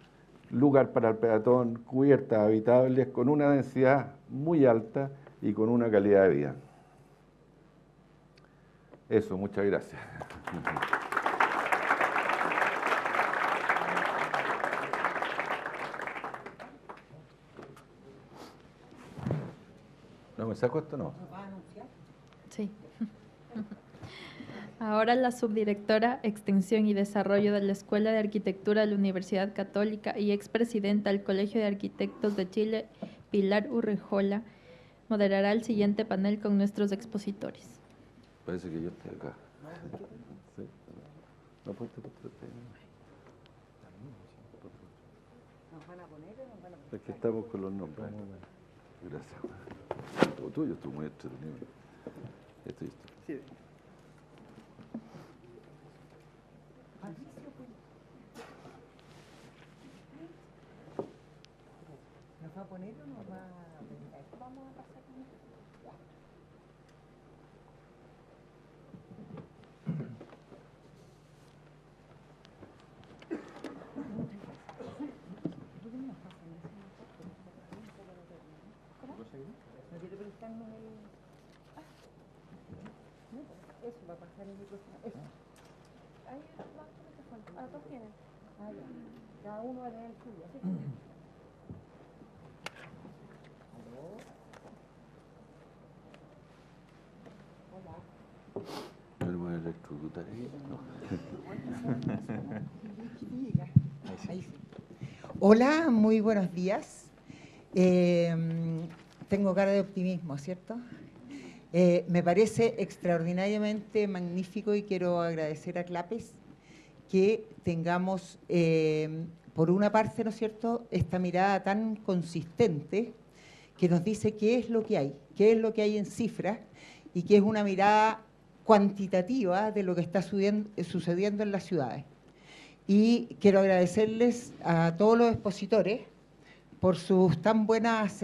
lugar para el peatón, cubiertas habitables, con una densidad muy alta y con una calidad de vida. Eso, muchas gracias. ¿No me saco esto? No. Sí. Ahora la subdirectora Extensión y Desarrollo de la Escuela de Arquitectura de la Universidad Católica y expresidenta del Colegio de Arquitectos de Chile, Pilar Urrejola, moderará el siguiente panel con nuestros expositores. Parece que yo estoy acá. ¿Sí? ¿No puedes ¿Nos van a poner o nos van a poner? Es que estamos con los nombres. Gracias. Lo tuyo estuvo muy entretenido. Esto y esto. Sí. ¿Nos va a poner o nos va a brindar? Vamos a pasar con esto. ¿No quiere prestarnos el...? No, eso va a pasar el micrófono. Eso. Ahí va, todos tienen. Ah, ya. Cada uno va a tener el suyo. ¿Sí? ¿No le voy a electrocutar ahí? No. Ahí sí. Hola, muy buenos días. Tengo cara de optimismo, ¿cierto? Me parece extraordinariamente magnífico y quiero agradecer a Clapes que tengamos, por una parte, ¿no es cierto?, esta mirada tan consistente que nos dice qué es lo que hay en cifras y que es una mirada cuantitativa de lo que está sucediendo en las ciudades. Y quiero agradecerles a todos los expositores por sus tan buenas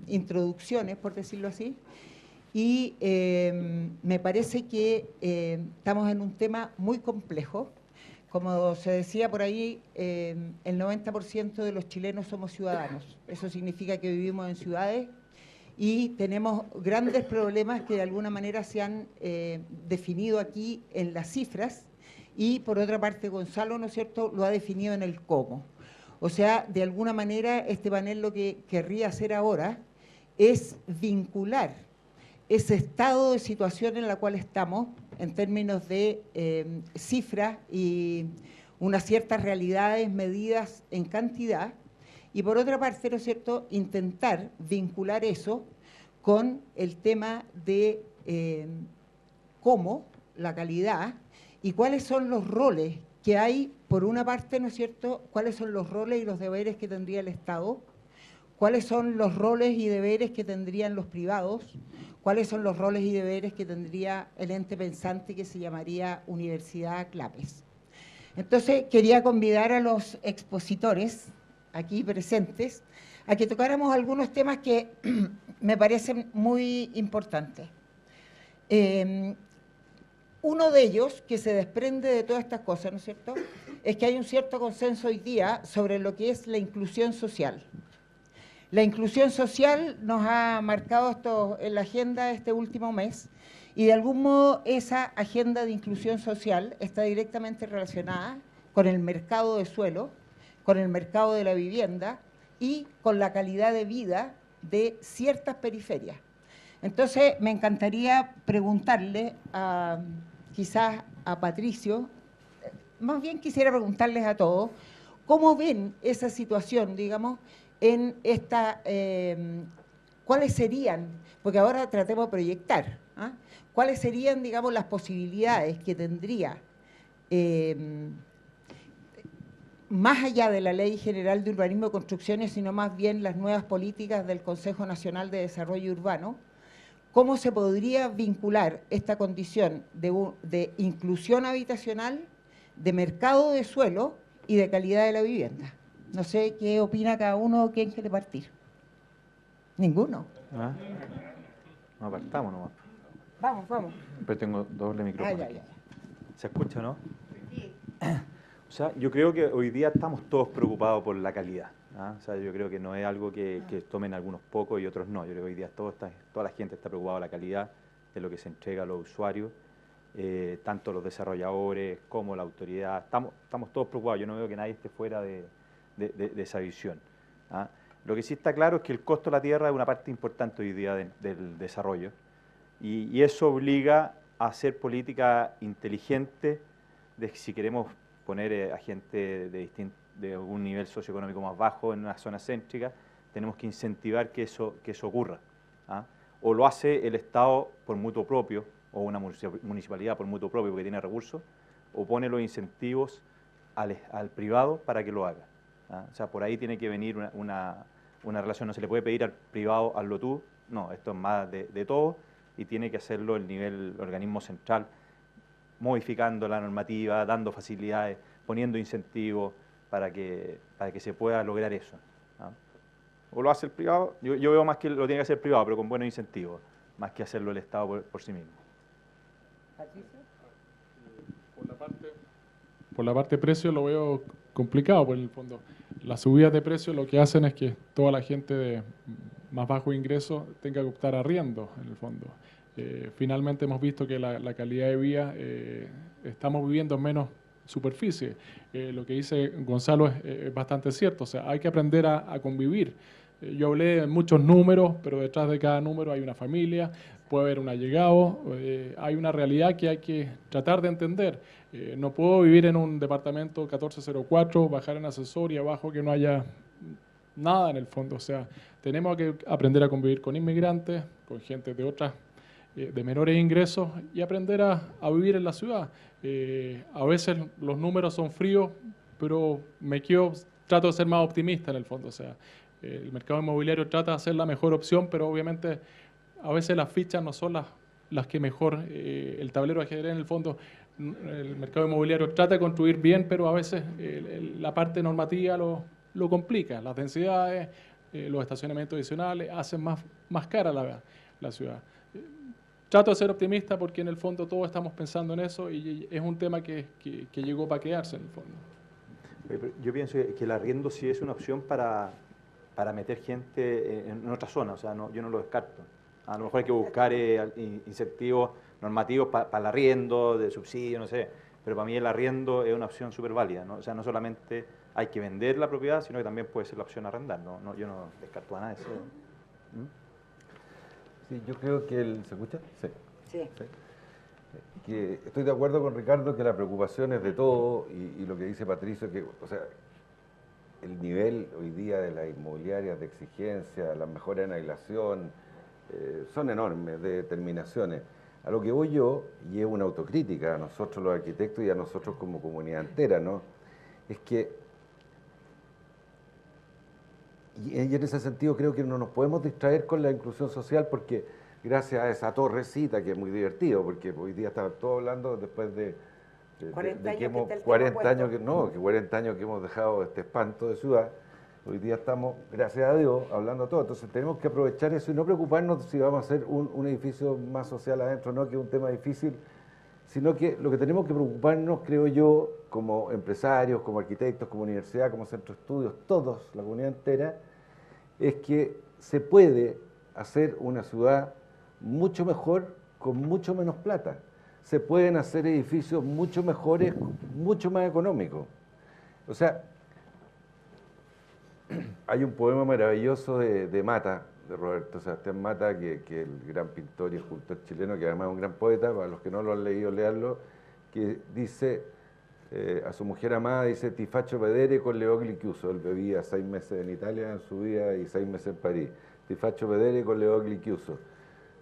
introducciones, por decirlo así, y me parece que estamos en un tema muy complejo. Como se decía por ahí, el 90% de los chilenos somos ciudadanos. Eso significa que vivimos en ciudades y tenemos grandes problemas que de alguna manera se han definido aquí en las cifras y por otra parte Gonzalo, ¿no es cierto?, lo ha definido en el cómo. O sea, de alguna manera este panel lo que querría hacer ahora es vincular ese estado de situación en la cual estamos en términos de cifras y unas ciertas realidades medidas en cantidad y por otra parte, ¿no es cierto?, intentar vincular eso con el tema de cómo, la calidad y cuáles son los roles que hay, por una parte, ¿no es cierto?, cuáles son los roles y los deberes que tendría el Estado, cuáles son los roles y deberes que tendrían los privados, cuáles son los roles y deberes que tendría el ente pensante que se llamaría Universidad Clapes. Entonces, quería convidar a los expositores aquí presentes a que tocáramos algunos temas que me parecen muy importantes. Uno de ellos, que se desprende de todas estas cosas, ¿no es cierto?, es que hay un cierto consenso hoy día sobre lo que es la inclusión social. La inclusión social nos ha marcado esto en la agenda este último mes y de algún modo esa agenda de inclusión social está directamente relacionada con el mercado de suelo, con el mercado de la vivienda y con la calidad de vida de ciertas periferias. Entonces, me encantaría preguntarle quizás a Patricio, más bien quisiera preguntarles a todos, ¿cómo ven esa situación, digamos, en esta, cuáles serían, porque ahora tratemos de proyectar, ¿Ah? ¿Cuáles serían, digamos, las posibilidades que tendría, más allá de la Ley General de Urbanismo y Construcciones, sino más bien las nuevas políticas del Consejo Nacional de Desarrollo Urbano? ¿Cómo se podría vincular esta condición de inclusión habitacional, de mercado de suelo y de calidad de la vivienda? No sé qué opina cada uno, quién quiere partir. Ninguno. ¿Ah? No, partamos nomás. Vamos, vamos. Pero tengo doble micrófono. Ya. ¿Se escucha, no? Sí. O sea, yo creo que hoy día estamos todos preocupados por la calidad. ¿Ah? O sea, yo creo que no es algo que tomen algunos pocos y otros no. Yo creo que hoy día toda la gente está preocupada por la calidad de lo que se entrega a los usuarios, tanto los desarrolladores como la autoridad. Estamos todos preocupados. Yo no veo que nadie esté fuera de esa visión. ¿Ah? Lo que sí está claro es que el costo de la tierra es una parte importante hoy día del desarrollo y eso obliga a hacer política inteligente de si queremos poner a gente de un nivel socioeconómico más bajo en una zona céntrica, tenemos que incentivar que eso ocurra. ¿Ah? O lo hace el Estado por mutuo propio, o una municipalidad por mutuo propio porque tiene recursos, o pone los incentivos al privado para que lo haga. ¿Ah? O sea, por ahí tiene que venir una relación, no se le puede pedir al privado, hazlo tú, no, esto es más de todo, y tiene que hacerlo el organismo central, modificando la normativa, dando facilidades, poniendo incentivos para que se pueda lograr eso. ¿Ah? O lo hace el privado, yo veo más que lo tiene que hacer el privado, pero con buenos incentivos, más que hacerlo el Estado por sí mismo. Por la parte de precio lo veo complicado, por el fondo. Las subidas de precios lo que hacen es que toda la gente de más bajo ingreso tenga que optar arriendo, en el fondo. Finalmente hemos visto que la calidad de vida, estamos viviendo en menos superficie. Lo que dice Gonzalo es bastante cierto, o sea, hay que aprender a convivir. Yo hablé de muchos números, pero detrás de cada número hay una familia, puede haber un allegado, hay una realidad que hay que tratar de entender. No puedo vivir en un departamento 1404, bajar en ascensor y abajo que no haya nada en el fondo. O sea, tenemos que aprender a convivir con inmigrantes, con gente de menores ingresos y aprender a vivir en la ciudad. A veces los números son fríos, pero trato de ser más optimista en el fondo. O sea, el mercado inmobiliario trata de ser la mejor opción, pero obviamente a veces las fichas no son las que mejor, el tablero de ajedrez en el fondo, el mercado inmobiliario trata de construir bien, pero a veces la parte normativa lo complica. Las densidades, los estacionamientos adicionales hacen más cara la ciudad. Trato de ser optimista porque en el fondo todos estamos pensando en eso y es un tema que llegó para quedarse en el fondo. Yo pienso que el arriendo sí es una opción para meter gente en otra zona, o sea, yo no lo descarto. A lo mejor hay que buscar incentivos normativos para el arriendo, de subsidio, no sé, pero para mí el arriendo es una opción súper válida, ¿no? O sea, no solamente hay que vender la propiedad, sino que también puede ser la opción arrendar, yo no descarto a nada de eso. Sí, yo creo que ¿se escucha? Sí. Sí. Que estoy de acuerdo con Ricardo que la preocupación es de todo y lo que dice Patricio, que, o sea, el nivel hoy día de las inmobiliarias de exigencia, las mejoras en aislación, son enormes de determinaciones. A lo que voy yo, y es una autocrítica a nosotros los arquitectos y a nosotros como comunidad entera, ¿no? Es que, y en ese sentido creo que no nos podemos distraer con la inclusión social porque gracias a esa torrecita, que es muy divertido, porque hoy día está todo hablando después de 40 años que hemos, que está el 40 tema años que no, que 40 años que hemos dejado este espanto de ciudad. Hoy día estamos, gracias a Dios, hablando todo. Entonces tenemos que aprovechar eso y no preocuparnos si vamos a hacer un edificio más social adentro, no, que es un tema difícil, sino que lo que tenemos que preocuparnos, creo yo, como empresarios, como arquitectos, como universidad, como centro de estudios, todos, la comunidad entera, es que se puede hacer una ciudad mucho mejor con mucho menos plata. Se pueden hacer edificios mucho mejores, mucho más económicos. O sea, hay un poema maravilloso de Mata, de Roberto Sebastián Mata, que el gran pintor y escultor chileno, que además es un gran poeta, para los que no lo han leído, leanlo, que dice, a su mujer amada, dice, ti faccio vedere con le occhi chiuso. Él vivía 6 meses en Italia en su vida y 6 meses en París. Ti faccio vedere con le occhi chiuso.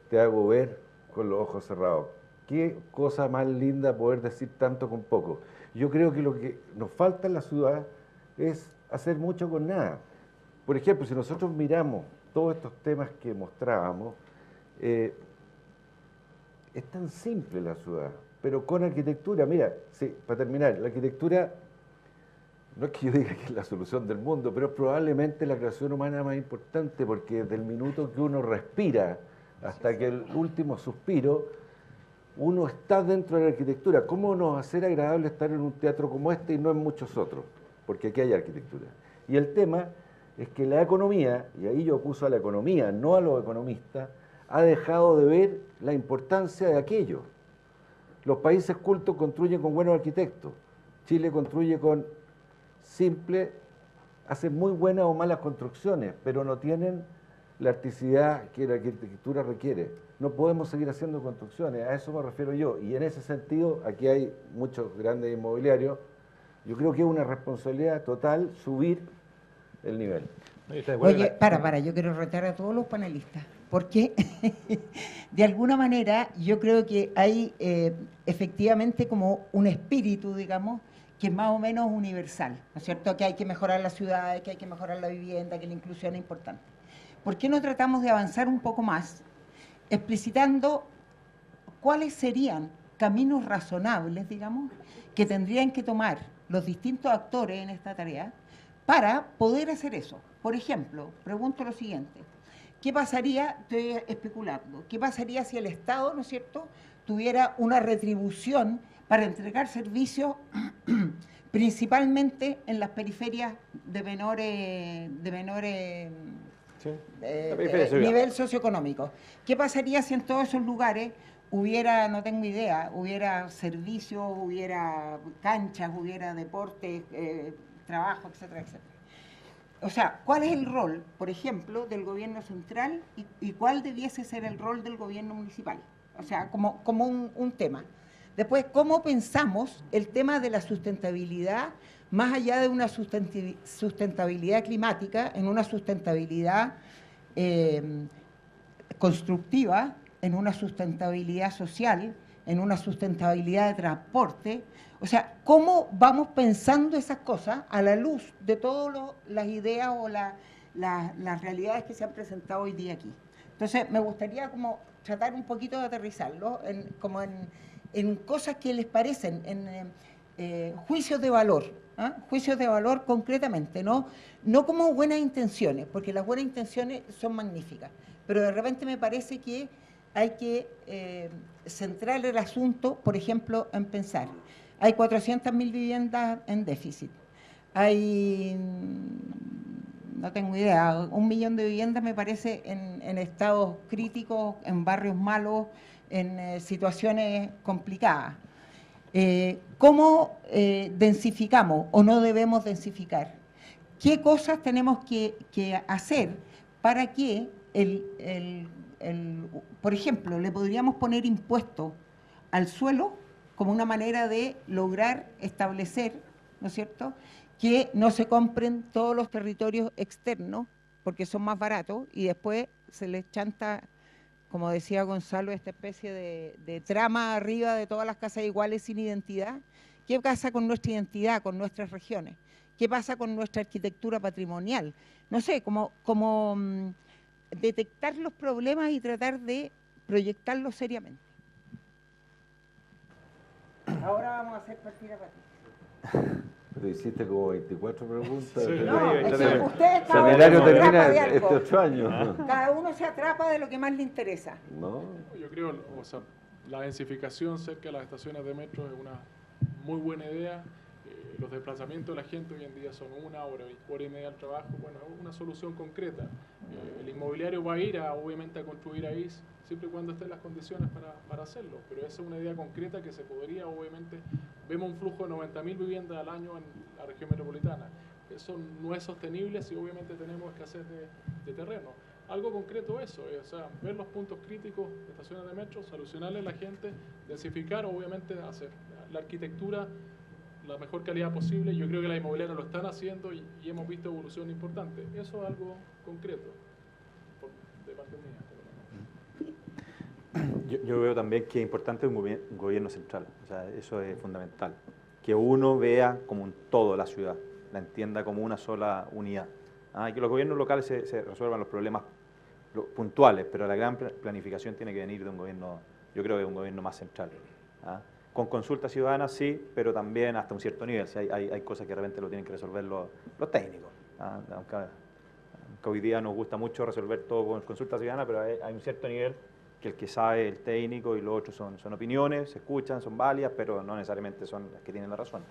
Te hago ver con los ojos cerrados. Qué cosa más linda poder decir tanto con poco. Yo creo que lo que nos falta en la ciudad es hacer mucho con nada. Por ejemplo, si nosotros miramos todos estos temas que mostrábamos, es tan simple la ciudad, pero con arquitectura. Mira, sí, para terminar, la arquitectura no es que yo diga que es la solución del mundo, pero es probablemente la creación humana más importante, porque desde el minuto que uno respira hasta que el último suspiro, uno está dentro de la arquitectura. ¿Cómo nos va a ser agradable estar en un teatro como este y no en muchos otros? Porque aquí hay arquitectura. Y el tema es que la economía, y ahí yo acuso a la economía, no a los economistas, ha dejado de ver la importancia de aquello. Los países cultos construyen con buenos arquitectos. Chile construye con hacen muy buenas o malas construcciones, pero no tienen la artisticidad que la arquitectura requiere. No podemos seguir haciendo construcciones, a eso me refiero yo. Y en ese sentido, aquí hay muchos grandes inmobiliarios. Yo creo que es una responsabilidad total subir el nivel. Oye, yo quiero retar a todos los panelistas, porque de alguna manera yo creo que hay efectivamente como un espíritu, digamos, que es más o menos universal, ¿no es cierto? Que hay que mejorar las ciudades, que hay que mejorar la vivienda, que la inclusión es importante. ¿Por qué no tratamos de avanzar un poco más, explicitando cuáles serían caminos razonables, digamos, que tendrían que tomar los distintos actores en esta tarea para poder hacer eso? Por ejemplo, pregunto lo siguiente: ¿qué pasaría, estoy especulando, qué pasaría si el Estado, ¿no es cierto?, tuviera una retribución para entregar servicios principalmente en las periferias de menores nivel socioeconómico? ¿Qué pasaría si en todos esos lugares hubiera, no tengo idea, hubiera servicios, hubiera canchas, hubiera deportes, trabajo, etcétera, etcétera? O sea, ¿cuál es el rol, por ejemplo, del gobierno central y cuál debiese ser el rol del gobierno municipal? O sea, como un tema. Después, ¿cómo pensamos el tema de la sustentabilidad, más allá de una sustentabilidad climática, en una sustentabilidad constructiva, en una sustentabilidad social, en una sustentabilidad de transporte? O sea, ¿cómo vamos pensando esas cosas a la luz de todas las ideas o las realidades que se han presentado hoy día aquí? Entonces, me gustaría como tratar un poquito de aterrizarlo en cosas que les parecen, en juicios de valor, ¿eh? Juicios de valor concretamente, no como buenas intenciones, porque las buenas intenciones son magníficas, pero de repente me parece que hay que centrar el asunto, por ejemplo, en pensar: hay 400.000 viviendas en déficit, hay, no tengo idea, 1 millón de viviendas me parece en estados críticos, en barrios malos, en situaciones complicadas. ¿Cómo densificamos o no debemos densificar? ¿Qué cosas tenemos que hacer para que, por ejemplo, le podríamos poner impuestos al suelo como una manera de lograr establecer, ¿no es cierto?, que no se compren todos los territorios externos porque son más baratos y después se les chanta, como decía Gonzalo, esta especie de trama arriba de todas las casas iguales sin identidad. ¿Qué pasa con nuestra identidad, con nuestras regiones? ¿Qué pasa con nuestra arquitectura patrimonial? No sé, como detectar los problemas y tratar de proyectarlos seriamente. Ahora vamos a hacer partida para ti. Pero hiciste como 24 preguntas. Sí. No, es que ustedes el seminario termina de este 8 años. Cada uno se atrapa de lo que más le interesa. ¿No? Yo creo, o sea, la densificación cerca de las estaciones de metro es una muy buena idea. Los desplazamientos de la gente hoy en día son 1 hora, hora y media al trabajo. Bueno, es una solución concreta. El inmobiliario va a ir obviamente a construir ahí, siempre y cuando estén las condiciones para hacerlo, pero esa es una idea concreta que se podría, obviamente. Vemos un flujo de 90.000 viviendas al año en la región metropolitana. Eso no es sostenible si obviamente tenemos escasez de terreno. Algo concreto eso, o sea, ver los puntos críticos de estaciones de metro, solucionarle a la gente, densificar, obviamente hacer la arquitectura la mejor calidad posible. Yo creo que las inmobiliarias lo están haciendo y hemos visto evolución importante. Eso es algo concreto, de parte mía. Yo veo también que es importante un gobierno central, o sea, eso es fundamental. Que uno vea como un todo la ciudad, la entienda como una sola unidad. Y que los gobiernos locales se resuelvan los problemas puntuales, pero la gran planificación tiene que venir de un gobierno, yo creo que de un gobierno más central. Con consultas ciudadanas sí, pero también hasta un cierto nivel. Si hay cosas que de repente lo tienen que resolver los técnicos. Aunque hoy día nos gusta mucho resolver todo con consulta ciudadana, pero hay un cierto nivel que el que sabe el técnico y los otros son opiniones, se escuchan, son válidas, pero no necesariamente son las que tienen la razón.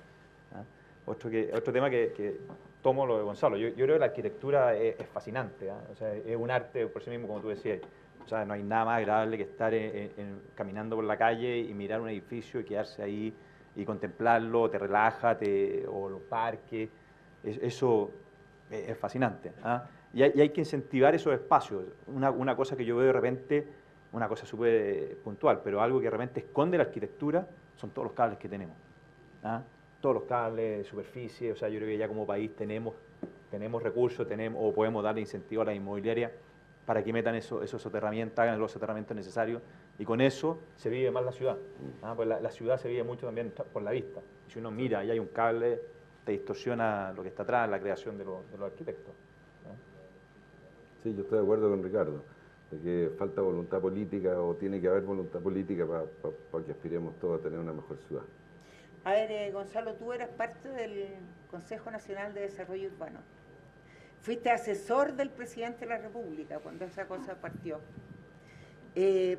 Otro tema que tomo lo de Gonzalo, yo creo que la arquitectura es fascinante, o sea, es un arte por sí mismo, como tú decías. O sea, no hay nada más agradable que estar caminando por la calle y mirar un edificio y quedarse ahí y contemplarlo, te relaja, o los parques, eso es fascinante. Y hay que incentivar esos espacios. Una cosa que yo veo de repente, una cosa súper puntual, pero algo que de repente esconde la arquitectura, son todos los cables que tenemos. Todos los cables de superficie, o sea, yo creo que ya como país tenemos recursos, o podemos darle incentivo a la inmobiliaria para que metan esos soterramientos, hagan los soterramientos necesarios, y con eso se vive más la ciudad. Pues la ciudad se vive mucho también por la vista. Si uno mira y hay un cable, te distorsiona lo que está atrás, la creación de los arquitectos. Sí, yo estoy de acuerdo con Ricardo, de que falta voluntad política, o tiene que haber voluntad política para que aspiremos todos a tener una mejor ciudad. A ver, Gonzalo, tú eras parte del Consejo Nacional de Desarrollo Urbano. Fuiste asesor del presidente de la República cuando esa cosa partió.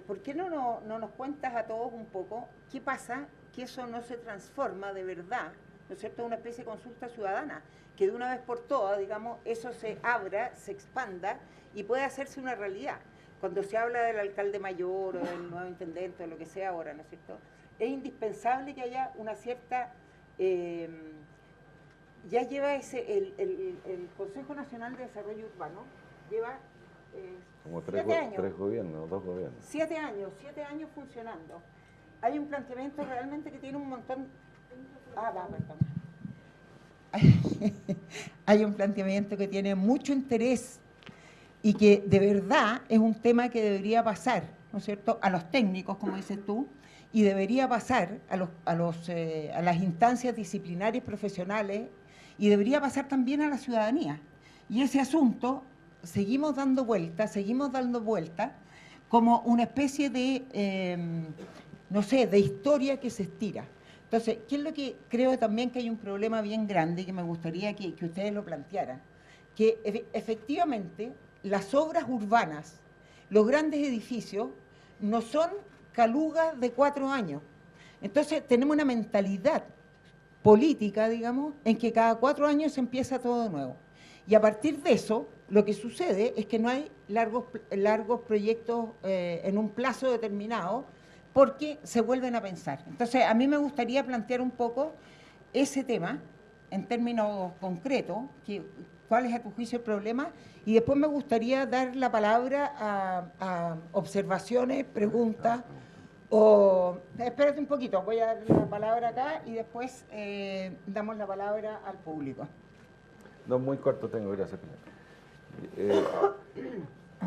¿Por qué no nos cuentas a todos un poco qué pasa que eso no se transforma de verdad, ¿no es cierto?, en una especie de consulta ciudadana, que de una vez por todas, digamos, eso se abra, se expanda y pueda hacerse una realidad. Cuando se habla del alcalde mayor o del nuevo intendente o lo que sea ahora, ¿no es cierto?, es indispensable que haya una cierta... ya lleva el Consejo Nacional de Desarrollo Urbano, lleva como 7 años. 3 gobiernos, 2 gobiernos. 7 años funcionando. Hay un planteamiento realmente que tiene un montón... perdón. Hay un planteamiento que tiene mucho interés y que de verdad es un tema que debería pasar, ¿no es cierto?, a los técnicos, como dices tú, y debería pasar a las instancias disciplinarias profesionales, y debería pasar también a la ciudadanía. Y ese asunto seguimos dando vueltas como una especie de, no sé, de historia que se estira. Entonces, ¿qué es lo que creo también que hay un problema bien grande y que me gustaría que ustedes lo plantearan? Que efectivamente las obras urbanas, los grandes edificios, no son calugas de 4 años. Entonces, tenemos una mentalidad política, digamos, en que cada 4 años se empieza todo de nuevo. Y a partir de eso, lo que sucede es que no hay largos proyectos en un plazo determinado, porque se vuelven a pensar. Entonces, a mí me gustaría plantear un poco ese tema, en términos concretos, cuál es a tu juicio el problema, y después me gustaría dar la palabra a observaciones, preguntas, o... Espérate un poquito, voy a dar la palabra acá y después damos la palabra al público. No, muy corto tengo, gracias, Pilar.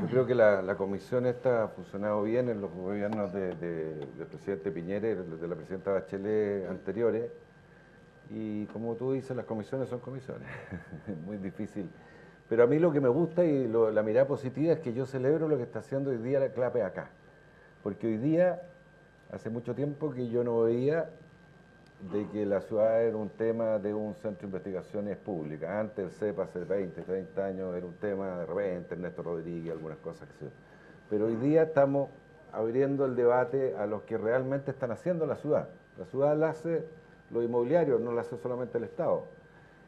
Yo creo que la comisión esta ha funcionado bien en los gobiernos del presidente Piñera y de la presidenta Bachelet anteriores, y como tú dices, las comisiones son comisiones, es muy difícil. Pero a mí lo que me gusta y la mirada positiva es que yo celebro lo que está haciendo hoy día la CLAPE acá, porque hoy día, hace mucho tiempo que yo no veía de que la ciudad era un tema de un centro de investigaciones públicas. Antes el CEPA, hace 20, 30 años, era un tema de repente, Ernesto Rodríguez, algunas cosas que se... Pero hoy día estamos abriendo el debate a los que realmente están haciendo la ciudad. La ciudad la hace los inmobiliarios, no la hace solamente el Estado.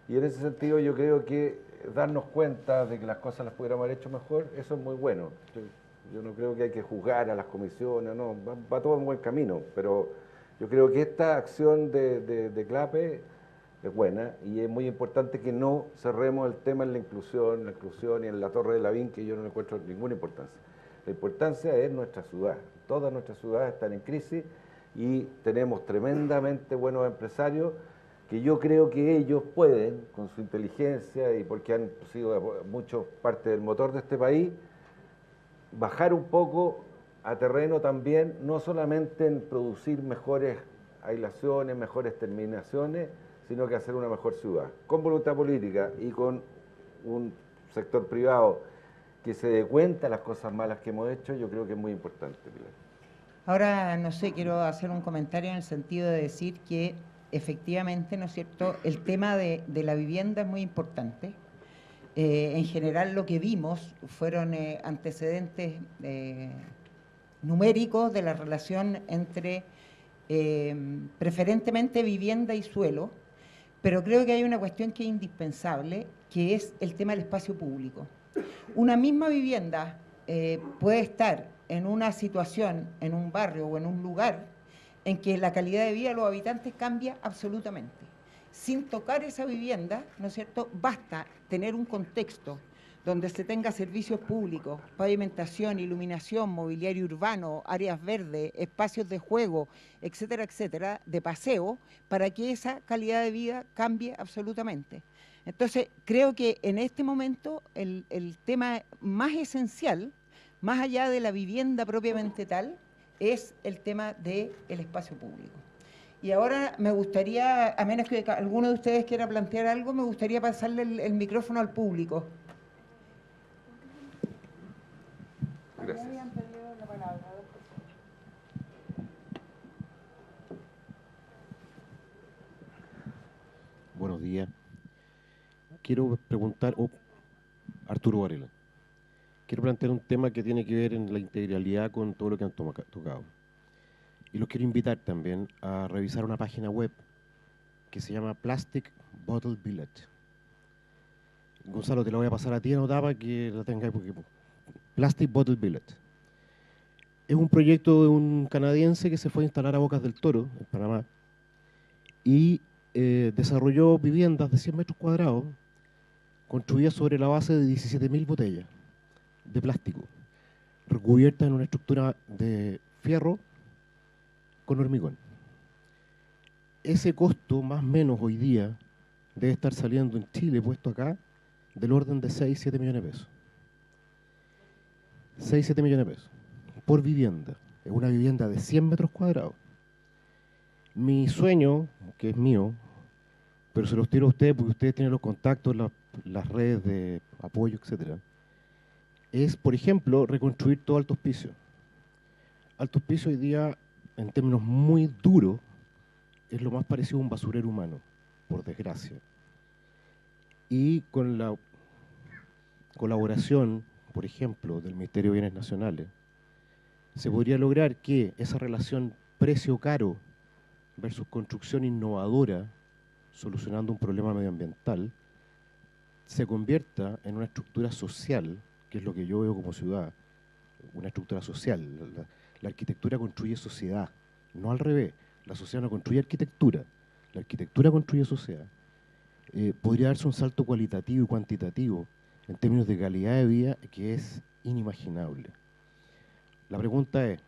Y en ese sentido yo creo que darnos cuenta de que las cosas las pudiéramos haber hecho mejor, eso es muy bueno. Yo no creo que hay que juzgar a las comisiones, no, va todo en buen camino, pero yo creo que esta acción de CLAPE es buena, y es muy importante que no cerremos el tema en la inclusión y en la Torre de Lavín, que yo no le encuentro ninguna importancia. La importancia es nuestra ciudad. Todas nuestras ciudades están en crisis y tenemos tremendamente buenos empresarios que yo creo que ellos pueden, con su inteligencia y porque han sido mucho parte del motor de este país, bajar un poco a terreno también, no solamente en producir mejores aislaciones, mejores terminaciones, sino que hacer una mejor ciudad. Con voluntad política y con un sector privado que se dé cuenta de las cosas malas que hemos hecho, yo creo que es muy importante, Pilar. Ahora, no sé, quiero hacer un comentario en el sentido de decir que efectivamente, ¿no es cierto?, el tema de la vivienda es muy importante. En general lo que vimos fueron antecedentes numéricos de la relación entre preferentemente vivienda y suelo, pero creo que hay una cuestión que es indispensable, que es el tema del espacio público. Una misma vivienda puede estar en una situación, en un barrio o en un lugar, en que la calidad de vida de los habitantes cambia absolutamente. Sin tocar esa vivienda, ¿no es cierto?, basta tener un contexto donde se tenga servicios públicos, pavimentación, iluminación, mobiliario urbano, áreas verdes, espacios de juego, etcétera, etcétera, de paseo, para que esa calidad de vida cambie absolutamente. Entonces, creo que en este momento el tema más esencial, más allá de la vivienda propiamente tal, es el tema del espacio público. Y ahora me gustaría, a menos que alguno de ustedes quiera plantear algo, me gustaría pasarle el micrófono al público. Gracias. Buenos días. Quiero preguntar, Arturo Varela, quiero plantear un tema que tiene que ver en la integralidad con todo lo que han tocado. Y los quiero invitar también a revisar una página web que se llama Plastic Bottle Village. Gonzalo, te la voy a pasar a ti anotada para que la tengas, porque Plastic Bottle Village. Es un proyecto de un canadiense que se fue a instalar a Bocas del Toro, en Panamá, y desarrolló viviendas de 100 metros cuadrados construidas sobre la base de 17.000 botellas de plástico, recubiertas en una estructura de fierro con hormigón. Ese costo, más o menos hoy día, debe estar saliendo en Chile, puesto acá, del orden de 6-7 millones de pesos. 6-7 millones de pesos por vivienda. Es una vivienda de 100 metros cuadrados. Mi sueño, que es mío, pero se los tiro a ustedes porque ustedes tienen los contactos, las redes de apoyo, etcétera, es, por ejemplo, reconstruir todo Alto Hospicio. Alto Hospicio hoy día, en términos muy duros, es lo más parecido a un basurero humano, por desgracia. Y con la colaboración, por ejemplo, del Ministerio de Bienes Nacionales, se podría lograr que esa relación precio-caro versus construcción innovadora, solucionando un problema medioambiental, se convierta en una estructura social, que es lo que yo veo como ciudad, una estructura social. La arquitectura construye sociedad, no al revés. La sociedad no construye arquitectura, la arquitectura construye sociedad. Podría darse un salto cualitativo y cuantitativo en términos de calidad de vida que es inimaginable. La pregunta es,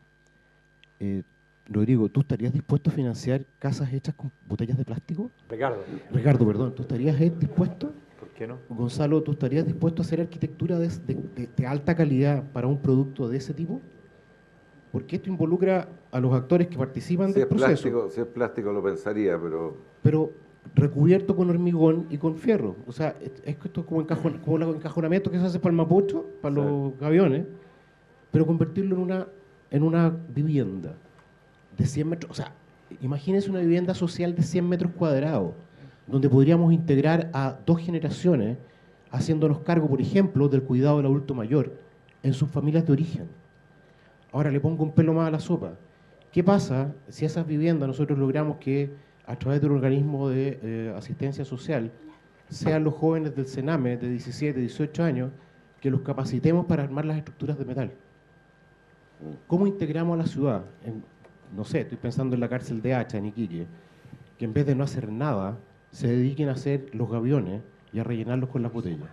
Rodrigo, ¿tú estarías dispuesto a financiar casas hechas con botellas de plástico? Ricardo, perdón, ¿tú estarías dispuesto? ¿Por qué no? Gonzalo, ¿tú estarías dispuesto a hacer arquitectura de alta calidad para un producto de ese tipo? Porque esto involucra a los actores que participan del proceso. Si es plástico lo pensaría, pero... Pero recubierto con hormigón y con fierro. O sea, es que esto es como los encajonamientos que se hace para el Mapocho, para los aviones, pero convertirlo en una vivienda de 100 metros. O sea, imagínense una vivienda social de 100 metros cuadrados, donde podríamos integrar a 2 generaciones, haciéndonos cargo, por ejemplo, del cuidado del adulto mayor en sus familias de origen. Ahora le pongo un pelo más a la sopa. ¿Qué pasa si esas viviendas nosotros logramos que, a través de un organismo de asistencia social, sean los jóvenes del Sename de 17, 18 años, que los capacitemos para armar las estructuras de metal? ¿Cómo integramos a la ciudad? No sé, estoy pensando en la cárcel de Hacha, en Iquique, que en vez de no hacer nada, se dediquen a hacer los gaviones y a rellenarlos con las botellas.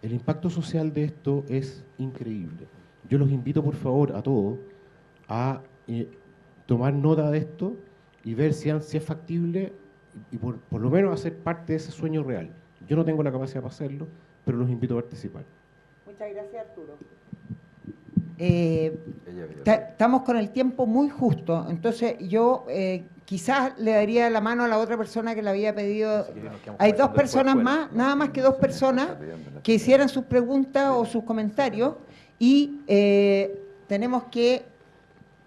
El impacto social de esto es increíble. Yo los invito, por favor, a todos a tomar nota de esto y ver si es factible y por lo menos hacer parte de ese sueño real. Yo no tengo la capacidad para hacerlo, pero los invito a participar. Muchas gracias, Arturo. estamos con el tiempo muy justo, entonces yo quizás le daría la mano a la otra persona que le había pedido. Hay dos personas más, nada más que dos personas que hicieran sus preguntas o sus comentarios y tenemos que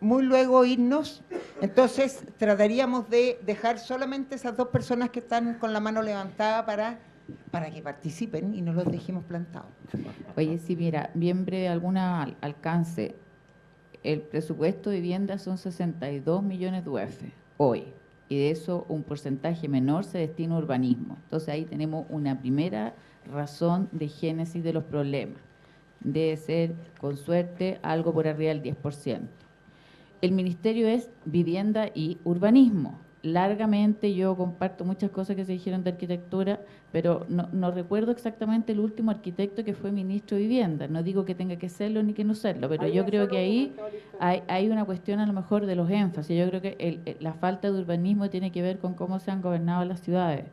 muy luego irnos, entonces trataríamos de dejar solamente esas dos personas que están con la mano levantada para que participen y no los dejemos plantados. Oye, sí, mira, bien breve, alguna alcance. El presupuesto de vivienda son 62 millones de UF hoy, y de eso un porcentaje menor se destina a urbanismo. Entonces ahí tenemos una primera razón de génesis de los problemas. Debe ser, con suerte, algo por arriba del 10%. El ministerio es vivienda y urbanismo. Largamente yo comparto muchas cosas que se dijeron de arquitectura, pero no recuerdo exactamente el último arquitecto que fue ministro de vivienda. No digo que tenga que serlo ni que no serlo, pero yo creo que ahí hay una cuestión a lo mejor de los énfasis. Yo creo que la falta de urbanismo tiene que ver con cómo se han gobernado las ciudades.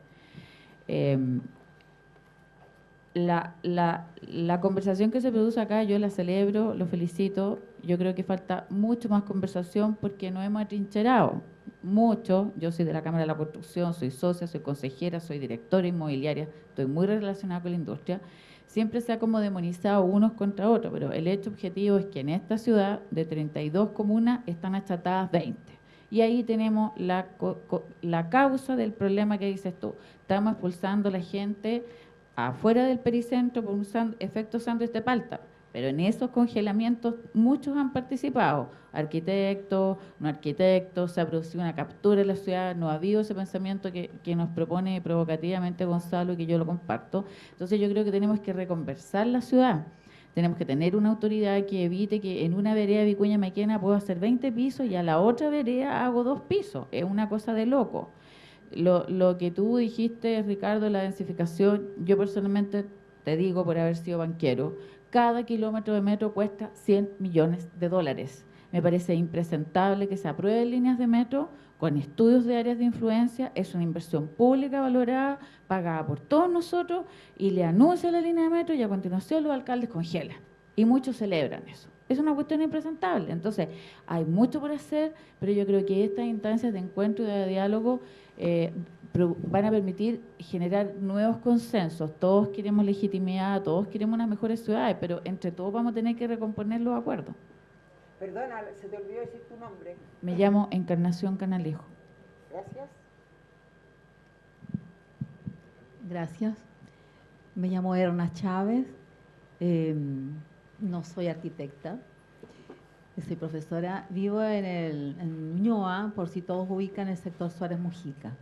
La conversación que se produce acá, yo la celebro, lo felicito. Yo creo que falta mucho más conversación porque nos hemos atrincherado mucho. Yo soy de la Cámara de la Construcción, soy socia, soy consejera, soy directora inmobiliaria, estoy muy relacionada con la industria. Siempre se ha como demonizado unos contra otros, pero el hecho objetivo es que en esta ciudad de 32 comunas están achatadas 20. Y ahí tenemos la causa del problema que dices tú. Estamos expulsando a la gente afuera del pericentro por un efecto sándwich de palta. Pero en esos congelamientos muchos han participado, arquitectos, no arquitectos, se ha producido una captura en la ciudad, no ha habido ese pensamiento que nos propone provocativamente Gonzalo y que yo lo comparto. Entonces yo creo que tenemos que reconversar la ciudad, tenemos que tener una autoridad que evite que en una vereda de Vicuña Maquena puedo hacer 20 pisos y a la otra vereda hago 2 pisos, es una cosa de loco. Lo que tú dijiste, Ricardo, la densificación, yo personalmente te digo por haber sido banquero, cada kilómetro de metro cuesta $100 millones. Me parece impresentable que se aprueben líneas de metro con estudios de áreas de influencia, es una inversión pública valorada, pagada por todos nosotros, y le anuncia la línea de metro y a continuación los alcaldes congelan. Y muchos celebran eso. Es una cuestión impresentable. Entonces, hay mucho por hacer, pero yo creo que estas instancias de encuentro y de diálogo van a permitir generar nuevos consensos. Todos queremos legitimidad, todos queremos unas mejores ciudades, pero entre todos vamos a tener que recomponer los acuerdos. Perdona, se te olvidó decir tu nombre. Me llamo Encarnación Canalejo. Gracias. Gracias. Me llamo Erna Chávez. No soy arquitecta. Soy profesora. Vivo en Ñuñoa, por si todos ubican el sector Suárez Mujica.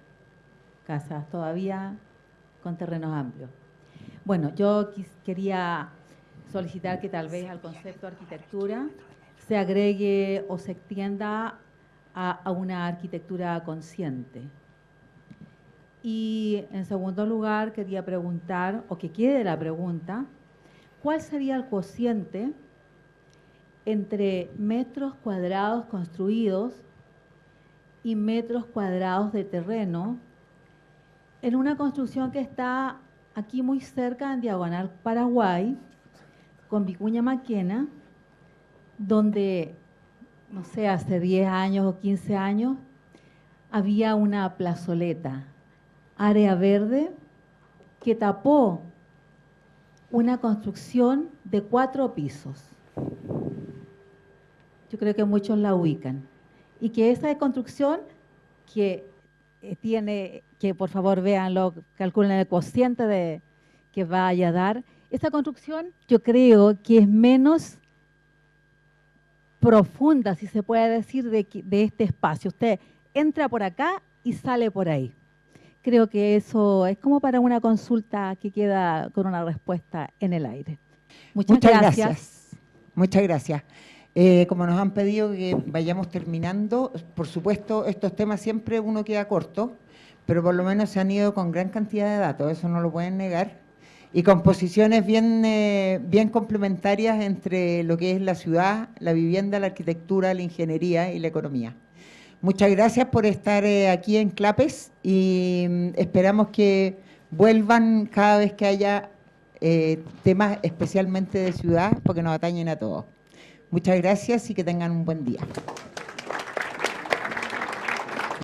Casas todavía con terrenos amplios. Bueno, yo quería solicitar que tal vez al concepto de arquitectura se agregue o se extienda a una arquitectura consciente. Y en segundo lugar quería preguntar, o que quede la pregunta, ¿cuál sería el cociente entre metros cuadrados construidos y metros cuadrados de terreno en una construcción que está aquí muy cerca, en Diagonal Paraguay, con Vicuña Maquena, donde, no sé, hace 10 años o 15 años, había una plazoleta, área verde, que tapó una construcción de 4 pisos. Yo creo que muchos la ubican. Y que esa construcción que tiene, que por favor véanlo, calculen el cociente que vaya a dar, esa construcción yo creo que es menos profunda, si se puede decir, de este espacio. Usted entra por acá y sale por ahí. Creo que eso es como para una consulta que queda con una respuesta en el aire. Muchas gracias. Muchas gracias. Como nos han pedido que vayamos terminando, por supuesto, estos temas siempre uno queda corto, pero por lo menos se han ido con gran cantidad de datos, eso no lo pueden negar, y con posiciones bien complementarias entre lo que es la ciudad, la vivienda, la arquitectura, la ingeniería y la economía. Muchas gracias por estar aquí en Clapes y esperamos que vuelvan cada vez que haya temas especialmente de ciudad, porque nos atañen a todos. Muchas gracias y que tengan un buen día.